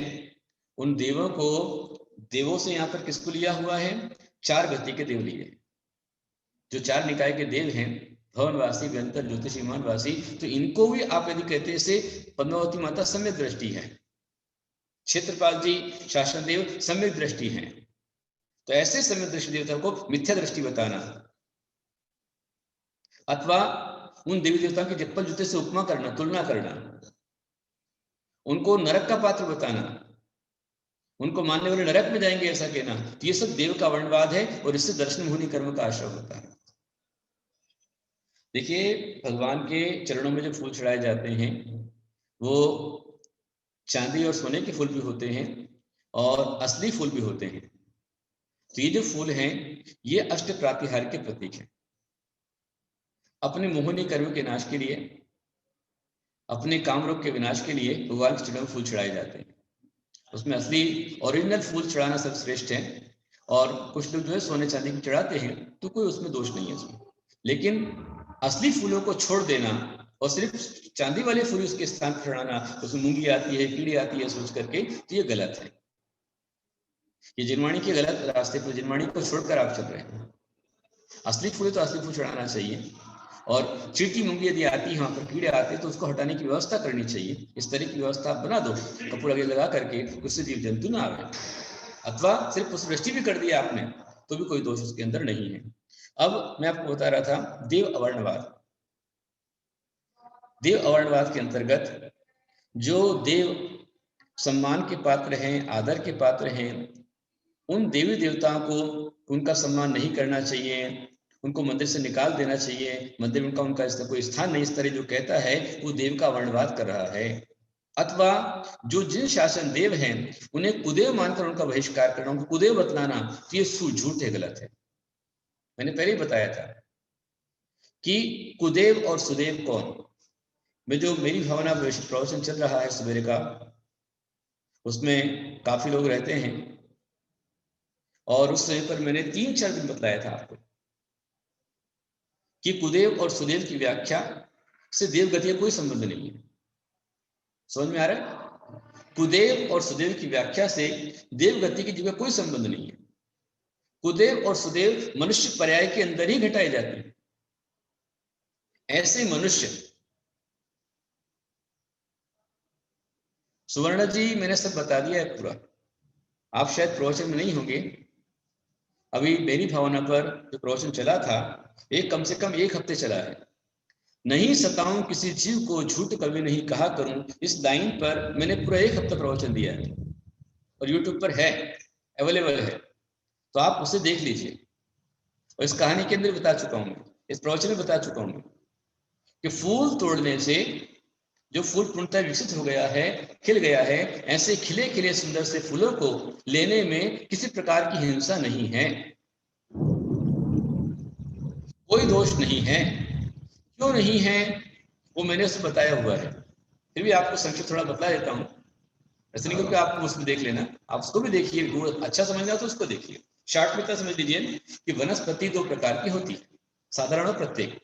उन देवों को, देवों से यहाँ पर किसको लिया हुआ है, चार गति के देव लिए। जो चार निकाय के देव हैं, भवनवासी, व्यंतर, ज्योतिषी, मानवासी, तो इनको भी आप यदि कहते हैं से पद्मावती माता सम्यक दृष्टि है, क्षेत्रपाल जी शासन देव सम्यक दृष्टि है, तो ऐसे सम्यक दृष्टि देवता को मिथ्या दृष्टि बताना, अथवा उन देवी देवताओं के जप्पल जूते से उपमा करना, तुलना करना, उनको नरक का पात्र बताना, उनको मानने वाले नरक में जाएंगे ऐसा कहना, तो ये सब देव का वर्णवाद है, और इससे दर्शन मुनि कर्म का आश्रय होता है। देखिए, भगवान के चरणों में जो फूल चढ़ाए जाते हैं वो चांदी और सोने के फूल भी होते हैं और असली फूल भी होते हैं। तो ये जो फूल हैं ये अष्ट प्रातिहार के प्रतीक हैं। अपने मोहनी कर्म के नाश के लिए, अपने काम रोग के विनाश के लिए भगवान के चरणों में फूल चढ़ाए जाते हैं। उसमें असली ओरिजिनल फूल चढ़ाना सब श्रेष्ठ है, और कुछ लोग जो है सोने चांदी की चढ़ाते हैं, तो कोई उसमें दोष नहीं है उसमें। लेकिन असली फूलों को छोड़ देना और सिर्फ चांदी वाले फूल उसके स्थान पर चढ़ाना, उसमें मूंगी आती है, कीड़ी आती है सोच करके, तो ये गलत है। ये जिनवाणी के गलत रास्ते पर, जिनवाणी को छोड़कर आप चल रहे हैं। असली फूल तो असली फूल चढ़ाना चाहिए। और चींटी मुंगी यदि आती है, वहां पर कीड़े आते हैं तो उसको हटाने की व्यवस्था करनी चाहिए। इस तरह की व्यवस्था आप बना दो, कपूर आगे लगा करके, उससे जीव जंतु ना आवे। अथवा सिर्फ पुष्पवृष्टि भी कर दिया आपने तो भी कोई दोष उसके अंदर नहीं है। अब मैं आपको बता रहा था देव अवर्णवाद। देव अवर्णवाद के अंतर्गत जो देव सम्मान के पात्र हैं, आदर के पात्र हैं, उन देवी देवताओं को उनका सम्मान नहीं करना चाहिए, उनको मंदिर से निकाल देना चाहिए, मंदिर में उनका कोई स्थान नहीं, इस तरह जो कहता है वो देव का वर्णवाद कर रहा है। अथवा जो जिन शासन देव हैं उन्हें कुदेव मानकर उनका बहिष्कार करना, उनको कुदेव बतलाना, तो ये झूठ है, गलत है। मैंने पहले ही बताया था कि कुदेव और सुदेव कौन। में जो मेरी भावना प्रवचन चल रहा है सवेरे का, उसमें काफी लोग रहते हैं और उस समय पर मैंने 3-4 दिन बतलाया था आपको कि कुदेव और सुदेव की व्याख्या से देवगति का कोई संबंध नहीं है। समझ में आ रहा है? कुदेव और सुदेव की व्याख्या से देवगति की जगह कोई संबंध नहीं है। कुदेव और सुदेव मनुष्य पर्याय के अंदर ही घटाए जाते हैं। ऐसे मनुष्य, सुवर्ण जी मैंने सब बता दिया है पूरा, आप शायद प्रवचन में नहीं होंगे। अभी मेरी भावना पर जो प्रवचन चला था एक कम से कम 1 हफ्ते चला है। नहीं सताऊं किसी जीव को, झूठ कभी नहीं कहा करूं, इस लाइन पर मैंने पूरा 1 हफ्ता प्रवचन दिया है और YouTube पर है, अवेलेबल है, तो आप उसे देख लीजिए। और इस कहानी के अंदर बता चुका हूं, इस प्रवचन में बता चुका हूं कि फूल तोड़ने से जो फूल पूर्णतः विकसित हो गया है, खिल गया है, ऐसे खिले खिले सुंदर से फूलों को लेने में किसी प्रकार की हिंसा नहीं है, कोई दोष नहीं है। क्यों नहीं है वो मैंने उसको बताया हुआ है, फिर भी आपको संक्षिप्त थोड़ा बता देता हूँ। ऐसे नहीं क्योंकि आपको उसमें देख लेना, आप उसको भी देखिए, गुण अच्छा समझना तो उसको देखिए। शॉर्ट में समझ लीजिए कि वनस्पति 2 प्रकार की होती है, साधारण और प्रत्येक।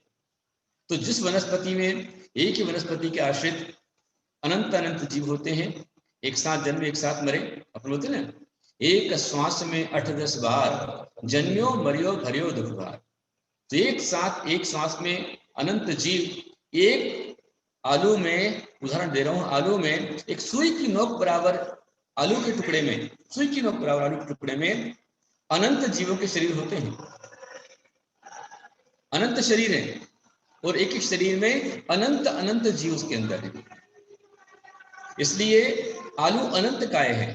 तो जिस वनस्पति में एक ही वनस्पति के आश्रित अनंत अनंत जीव होते हैं, एक साथ जन्मे एक साथ मरे, अपन बोलते ना, एक श्वास में 8-10 बार जन्म्यो मरियो भरियो दुख भार। तो एक साथ एक श्वास में अनंत जीव, एक आलू में, उदाहरण दे रहा हूं, आलू में एक सुई की नोक बराबर आलू के टुकड़े में, सुई की नोक बराबर आलू के टुकड़े में अनंत जीवों के शरीर होते हैं, अनंत शरीर है, और एक एक शरीर में अनंत अनंत जीव उसके अंदर है। इसलिए आलू अनंत काय है,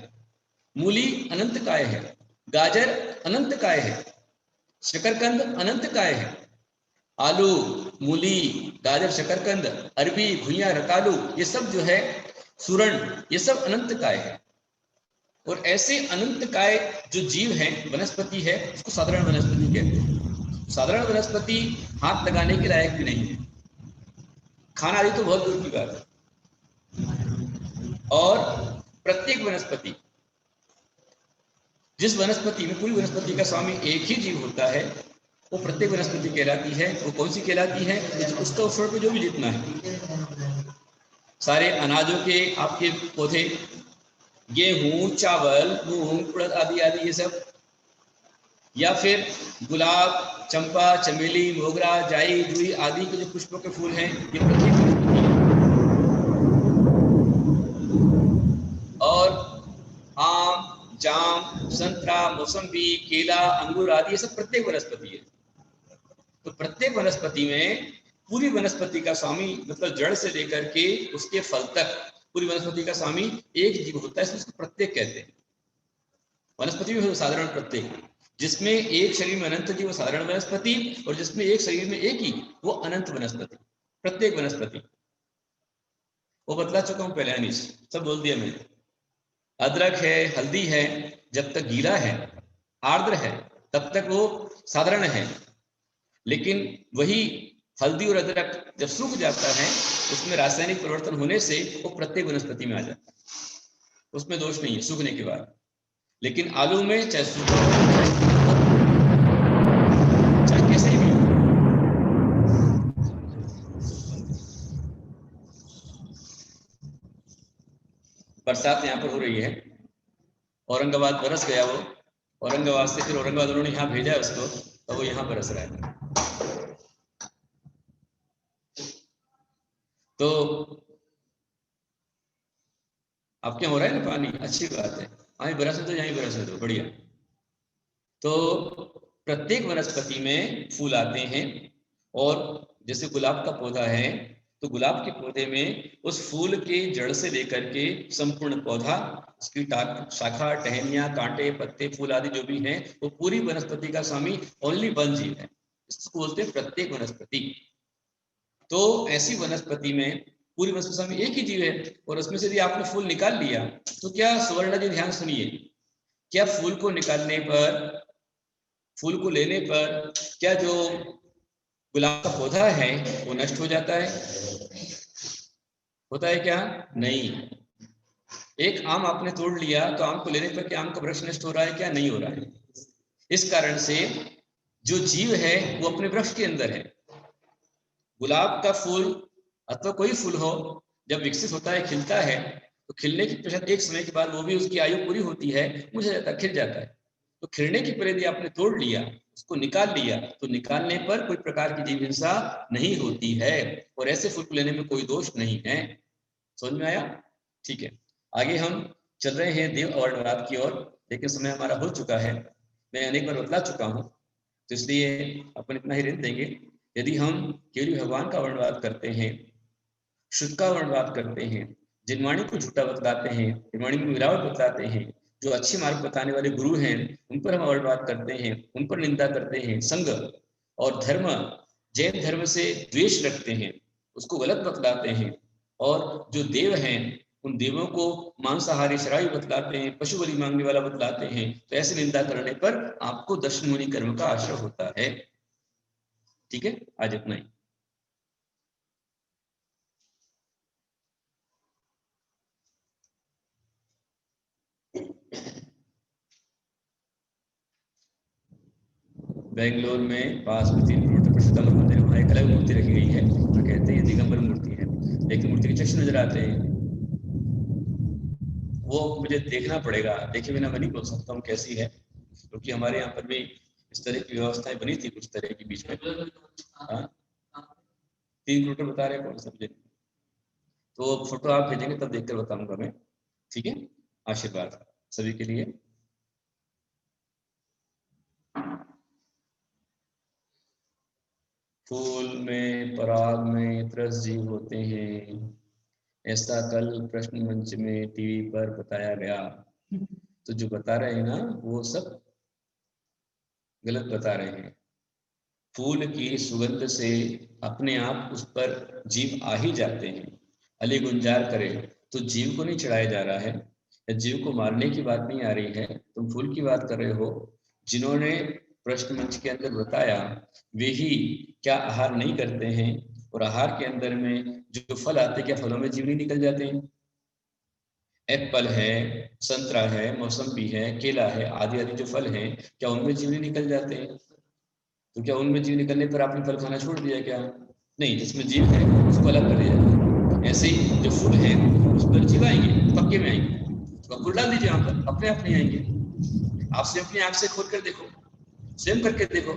मूली अनंत काय है, गाजर अनंत काय है, शकरकंद अनंत काय है। आलू, मूली, गाजर, शकरकंद, अरबी, घुइयां, रतालू, ये सब जो है, सूरण, ये सब अनंत काय है। और ऐसे अनंत काय जो जीव है, वनस्पति है, उसको साधारण वनस्पति कहते हैं। साधारण वनस्पति हाथ लगाने के लायक भी नहीं है, खाना आदि तो बहुत दूर की बात है। और प्रत्येक वनस्पति, जिस वनस्पति में, पूरी वनस्पति का स्वामी एक ही जीव होता है, वो प्रत्येक वनस्पति कहलाती है। वो कौन सी कहलाती है? उसका ऊपर पे जो भी जितना है, सारे अनाजों के आपके पौधे, गेहूं, चावल, मूंग, उड़द आदि आदि, ये सब, या फिर गुलाब, चंपा, चमेली, मोगरा, जाई, जूही आदि के जो पुष्पों के फूल हैं, ये प्रत्येक वनस्पति है। और आम, जाम, संतरा, मौसम्बी, केला, अंगूर आदि, ये सब प्रत्येक वनस्पति है। तो प्रत्येक वनस्पति में पूरी वनस्पति का स्वामी, मतलब जड़ से लेकर के उसके फल तक पूरी वनस्पति का स्वामी एक जीव होता है, इसको प्रत्येक कहते हैं। वनस्पति में साधारण प्रत्येक, जिसमें एक शरीर में अनंत जीव, साधारण वनस्पति, और जिसमें एक शरीर में एक ही, वो अनंत वनस्पति, प्रत्येक वनस्पति। वो बतला चुका हूं पहले, अनिश सब बोल दिया मैंने। अदरक है, हल्दी है, जब तक गीला है, आर्द्र है, तब तक वो साधारण है। लेकिन वही हल्दी और अदरक जब सूख जाता है, उसमें रासायनिक परिवर्तन होने से वो प्रत्येक वनस्पति में आ जाता है, उसमें दोष नहीं है सूखने के बाद। लेकिन आलू में चाहे सूखा चाहे कैसे ही, बरसात यहाँ पर हो रही है, औरंगाबाद बरस गया वो, औरंगाबाद से फिर औरंगाबाद उन्होंने यहाँ भेजा है उसको, तो वो यहाँ बरस रहा है। तो आपके हो रहा है ना पानी, अच्छी बात है, वहीं बरस दो यहीं बरस दो, बढ़िया। तो प्रत्येक वनस्पति में फूल आते हैं, और जैसे गुलाब का पौधा है तो गुलाब के पौधे में उस फूल के जड़ से लेकर के संपूर्ण पौधा, उसकी शाखा, टहनियां, कांटे, पत्ते, फूल आदि जो भी हैं, वो पूरी वनस्पति का स्वामी ओनली वन जीव है। इसको बोलते हैं प्रत्येक वनस्पति। तो ऐसी वनस्पति में पूरी वनस्पति में एक ही जीव है, और उसमें से यदि आपने फूल निकाल लिया तो क्या सुवर्ण जी, ध्यान सुनिए, क्या फूल को निकालने पर, फूल को लेने पर क्या जो गुलाब का पौधा है वो नष्ट हो जाता है? होता है क्या? नहीं। एक आम आपने तोड़ लिया तो आम को लेने पर क्या आम का वृक्ष नष्ट हो रहा है क्या? नहीं हो रहा है। इस कारण से जो जीव है वो अपने वृक्ष के अंदर है। गुलाब का फूल अथवा कोई फूल हो, जब विकसित होता है, खिलता है, तो खिलने के पश्चात एक समय के बाद वो भी, उसकी आयु पूरी होती है, मुझे जाता है, खिल जाता है। तो खिलने की पहले यदि आपने तोड़ लिया, उसको निकाल लिया, तो निकालने पर कोई प्रकार की जीव हिंसा नहीं होती है, और ऐसे फूल को लेने में कोई दोष नहीं है। समझ में आया? ठीक है, आगे हम चल रहे हैं देव अवर्णवाद की ओर, लेकिन समय हमारा हो चुका है, मैं अनेक बार बतला चुका हूँ, तो इसलिए अपन इतना ही रहने देंगे। यदि हम केवल भगवान का वर्णवाद करते हैं, शुद्ध का वर्णवाद करते हैं, जिनवाणी को झूठा बतलाते हैं, जिनवाणी में मिलावट बतलाते हैं, जो अच्छे मार्ग बताने वाले गुरु हैं उन पर हम वर्णवाद करते हैं, उन पर निंदा करते हैं, संग और धर्म, जैन धर्म से द्वेष रखते हैं, उसको गलत बतलाते हैं, और जो देव हैं उन देवों को मांसाहारी शराबी बतलाते हैं, पशु बलि मांगने वाला बतलाते हैं, तो ऐसे निंदा करने पर आपको दर्शन मुनि कर्म का आश्रय होता है। ठीक है, आज इतना ही। बेंगलोर में पास में 3 किलोमीटर पर शीतला मंदिर है, वहाँ एक अलग मूर्ति रखी गई है, तो कहते हैं ये दिगंबर मूर्ति है, लेकिन मूर्ति के चक्षु नजर आते हैं। वो मुझे देखना पड़ेगा, देखे बिना मैं नहीं बोल सकता हूँ कैसी है, क्योंकि हमारे यहाँ पर भी इस तरह की व्यवस्थाएं बनी थी कुछ तरह के बीच में। 3 किलोमीटर बता रहे कौन समझे, तो फोटो आप भेजेंगे तब देखकर बताऊंगा मैं। ठीक है, आशीर्वाद सभी के लिए। फूल में, पराग में 10 जीव होते हैं, ऐसा कल प्रश्न मंच में टीवी पर बताया गया। तो जो बता रहे हैं ना वो सब गलत बता रहे हैं। फूल की सुगंध से अपने आप उस पर जीव आ ही जाते हैं। अली गुंजार करे तो जीव को नहीं चढ़ाया जा रहा है, या जीव को मारने की बात नहीं आ रही है, तुम फूल की बात कर रहे हो। जिन्होंने प्रश्न मंच के अंदर बताया वे ही क्या आहार नहीं करते हैं, और आहार के अंदर में जो फल आते हैं, क्या फलों में जीव नहीं निकल जाते हैं? एप्पल है, संतरा है, मौसम्बी है, केला है, आदि आदि जो फल हैं, क्या उनमें जीव नहीं निकल जाते हैं? तो क्या उनमें जीव निकलने पर आपने फल खाना छोड़ दिया क्या? नहीं, जिसमें जीव है उसको अलग कर दिया जाए। ऐसे ही जो फूल है उस पर जीव आएंगे, पक्के में आएंगे, तो फूल डाल दीजिए वहां पर, अपने आप नहीं आएंगे। आप स्वयं अपनी आंख से खोद कर देखो, स्वयं करके देखो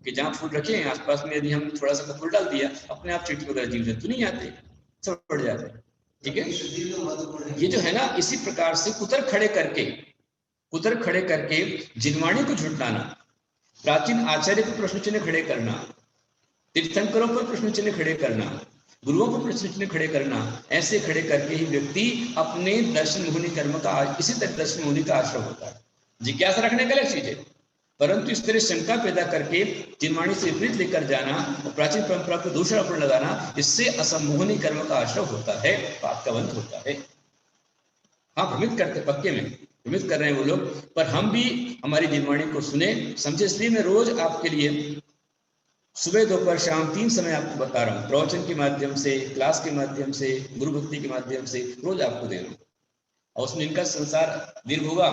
कि जहाँ फूल रखे हैं आसपास में, यदि हम थोड़ा सा फूल डाल दिया, अपने आप चींटी वगैरह जीव जंतु नहीं आते, सब बढ़ जाते हैं। ठीक है, ये जो है ना, इसी प्रकार से कुतर खड़े करके जिनवाणी को झुटलाना, प्राचीन आचार्य को प्रश्न चिन्ह खड़े करना, तीर्थंकरों पर प्रश्न चिन्ह खड़े करना, गुरुओं पर प्रश्न चिन्ह खड़े करना, ऐसे खड़े करके ही व्यक्ति अपने दर्शन मुनि कर्म का, इसी तरह दर्शन मुनि का आश्रय होता है। जिज्ञासा रखने का अलग चीज है, परंतु इस तरह शंका पैदा करके जिनवाणी से विपरीत लेकर जाना और प्राचीन परंपरा को दूसरापन लगाना, इससे असंमोहनी कर्म का आश्रय होता है, पाप का बंध होता है। हाँ, भ्रमित करते, पक्के में भ्रमित कर रहे हैं वो लोग, पर हम भी हमारी जिनवाणी को सुने समझे, इसलिए मैं रोज आपके लिए सुबह दोपहर शाम 3 समय आपको बता रहा हूँ, प्रवचन के माध्यम से, क्लास के माध्यम से, गुरु भक्ति के माध्यम से रोज आपको दे रहा हूँ। और उसमें जिनका संसार दीर्घ होगा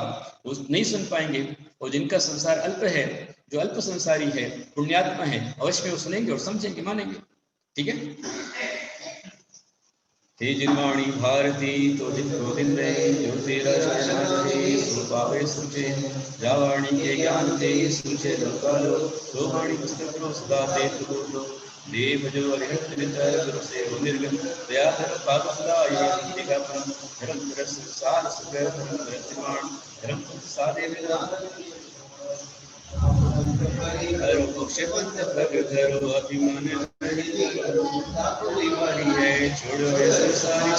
वो नहीं सुन पाएंगे, और जिनका संसार अल्प है, जो अल्प संसारी है, पुण्यात्मा है, अवश्य में वो सुनेंगे और समझेंगे, मानेंगे। ठीक है, हे जिनवाणी भारती तो जिंदे ज्योतिराशे सुपावे सुचे जावाणी के ज्ञान ते सुचे लोकालो सोवाणी पुस्तक सदा ते तुलो देवजो अरिहत वितर गुरु से हो निर्गम दया धर पाप सदा ये दिखा परम धर्म रस सार सुगर धर्म रतिमान धर्म सारे विधान करो मोक्षपंथ भग धरो अभिमान वाली है छोड़ो ये संसारी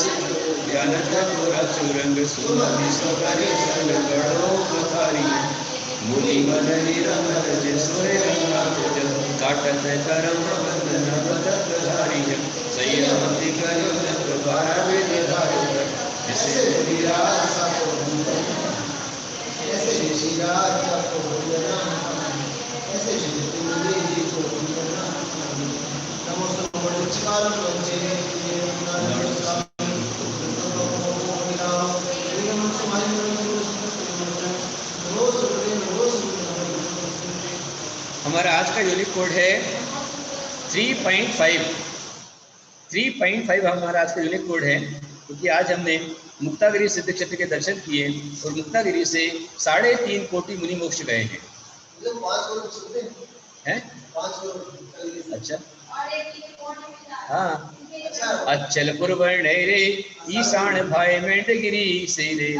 ज्ञान चतुरा चुरंग सुमति सौकारी संग बड़ो मथारी मुनि मन निरमर जे सोए रंगात जल काटत करम बंधन बदत धारी संयमति करो जग बार वेद धारो जिसे विराज ऐसे शिराज को भजना ऐसे शिवपुरी जी को भजना नमो सर्वोच्चारण वंचे हमारा आज का यूनिक कोड है 3.5 हमारा आज का यूनिक कोड है क्योंकि आज हमने मुक्तागिरी सिद्ध क्षेत्र के दर्शन किए और मुक्तागिरी से 3.5 कोटि मुनि मोक्ष गए हैं। हैं? अच्छा हाँ अचल पुरवर्ण रे ईशान भाई मेंढगिरी से रे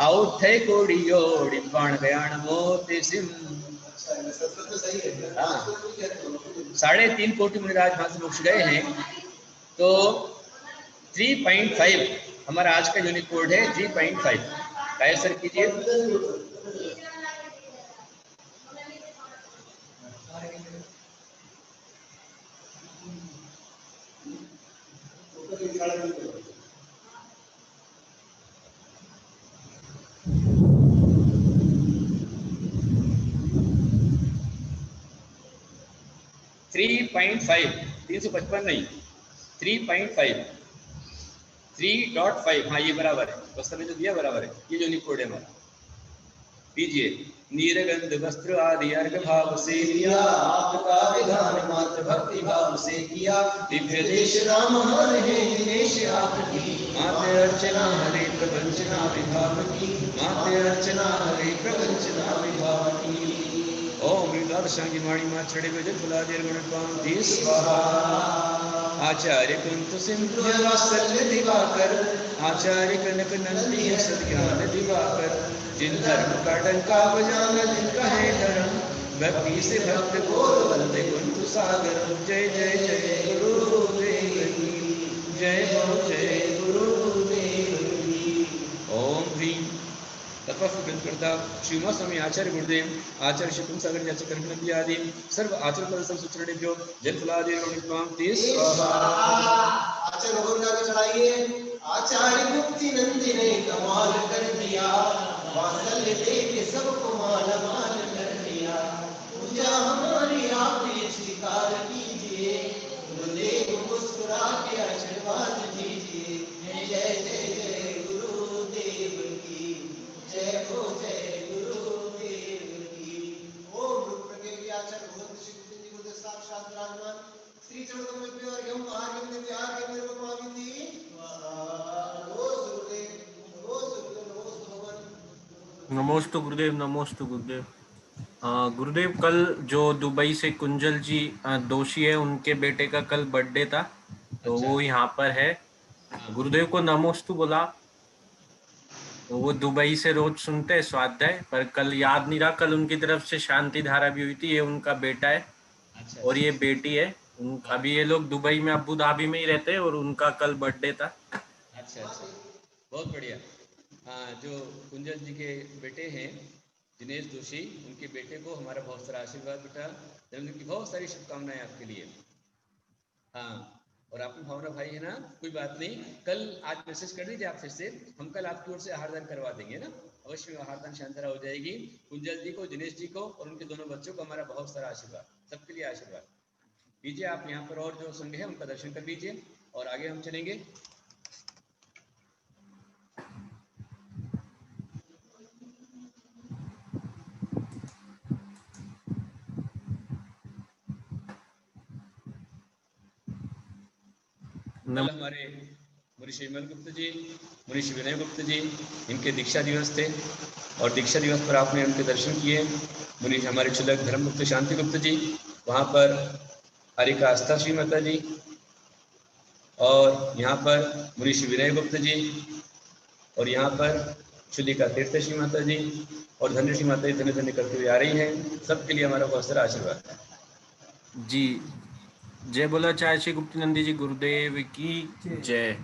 आउठे कोड़ियो डिब्बाण गयान मोते सिम। हाँ 3.5 कोटि मुनिराज वहां से मोक्ष गए हैं। तो 3.5 हमारा आज का यूनिक कोड है 3.5 टाइप सर कीजिए। .5 355 नहीं 3.5 3.5 हाँ ये बराबर है वस्त्र में जो दिया बराबर है। ये यूनिक कोड है हमारा। दीजिए नीरगंध वस्त्र आदि अर्घ भाव से किया आपका विधान मात्र भक्ति भाव से किया दिव्य देश राम हर है दिनेश आपकी माते अर्चना हरे प्रवंचना विभाव की माते अर्चना हरे प्रवंचना विभाव की। ओम द्वादशांगी माणी मां चढ़े में जल फुलादेर गणपांति स्वाहा। आचार्य कुंत सिंधु वात्सल्य दिवाकर आचार्य कनक नंदी सद्ज्ञान दिवाकर जिन धर्म का डंका बजाना जिनका है धर्म भक्ति से भक्त को वंदे कुंत सागर। जय जय जय गुरुदेव की जय बोलो जय गुरुदेव की। ओम ह्रीं तत्वता श्री स्वामी आचार्य गुरुदेव आचार्य शिवम सागर याचक नदी आदि सर्व आचार्य पद सब सुचरणेभ्यो जल फलादि स्वाहा। आचार्य भगवान का चढ़ाइए। आचार्य मुक्ति नंदी ने कमाल कर दिया वात्सल्य दे के सबको माल माल कर दिया पूजा हमारी आप स्वीकार कीजिए गुरुदेव मुस्कुरा के आशीर्वाद दीजिए। जय जय जय गुरुदेव की जय हो जय गुरुदेव की। ओम रूप प्रज्ञ आचार्य भगवत श्री गुरुदेव साक्षात विराजमान श्री चरणों में प्यार एवं आर्यम में प्यार के मेरे को मांगी नमोस्तु गुरुदेव नमोस्तु गुरुदेव। गुरुदेव कल जो दुबई से कुंजल जी दोषी है उनके बेटे का कल बर्थडे था तो अच्छा। वो यहाँ पर है। गुरुदेव को नमोस्तु बोला तो वो दुबई से रोज सुनते हैं स्वाध्याय पर कल याद नहीं रहा। कल उनकी तरफ से शांति धारा भी हुई थी। ये उनका बेटा है अच्छा, और ये बेटी है। अभी ये लोग दुबई में अबू धाबी में ही रहते हैं और उनका कल बर्थडे था। अच्छा अच्छा बहुत बढ़िया। हाँ जो कुंजल जी के बेटे हैं दिनेश जोशी उनके बेटे को हमारा बहुत सारा आशीर्वाद बेटा जन्मदिन की बहुत सारी शुभकामनाएं आपके लिए। हाँ और आपकी भावना भाई है ना कोई बात नहीं कल आज मैसेज कर दीजिए आप फिर से हम कल आपकी ओर से आहारदान करवा देंगे ना अवश्य आहारदान शानदार हो जाएगी। कुंजल जी को दिनेश जी को और उनके दोनों बच्चों को हमारा बहुत सारा आशीर्वाद सबके लिए आशीर्वाद दीजिए। आप यहाँ पर और जो संघ है उनका दर्शन कर लीजिए और आगे हम चलेंगे। हमारे मुनीषी विमल गुप्त जी मुनीषी विनय गुप्त जी इनके दीक्षा दिवस थे और दीक्षा दिवस पर आपने उनके दर्शन किए। मुनीष हमारे चुलक धर्म गुप्त शांति गुप्त जी वहाँ पर हरिका आस्था श्री माता जी, और यहाँ पर मुनीषी विनय गुप्त जी, और यहाँ पर शुलिका तीर्थ श्री माता जी और धन्य श्री माता जी धन्य धन्य करते हुए आ रही हैं। सबके लिए हमारा बहुत सारा आशीर्वाद है जी। जय बोला चाहे श्री गुप्त नंदी जी गुरुदेव की जय।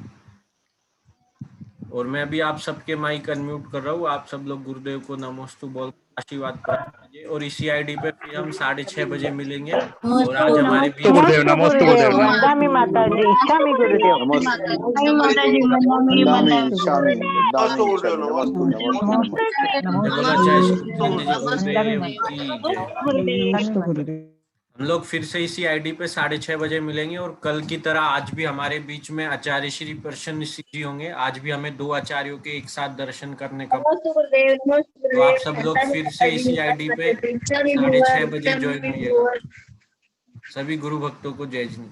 और मैं भी आप सबके माइक अनम्यूट कर रहा हूँ, आप सब लोग गुरुदेव को नमोस्तु बोल आशीर्वाद प्राप्त कीजिए। और इसी आईडी पे फिर हम 6:30 बजे मिलेंगे। और आज हमारे बीच गुरुदेव नमस्ते गुरुदेव वंदामी माता जी, शामी गुरुदेव। बोला चाहे श्री गुप्त नंदी जी गुरुदेव की जय। हम लोग फिर से इसी आईडी पे 6:30 बजे मिलेंगे। और कल की तरह आज भी हमारे बीच में आचार्य श्री प्रसन्न सिंह जी होंगे। आज भी हमें 2 आचार्यों के एक साथ दर्शन करने का, तो आप सब लोग फिर से इसी आईडी पे 6:30 बजे ज्वाइन होइएगा। सभी गुरु भक्तों को जय जी।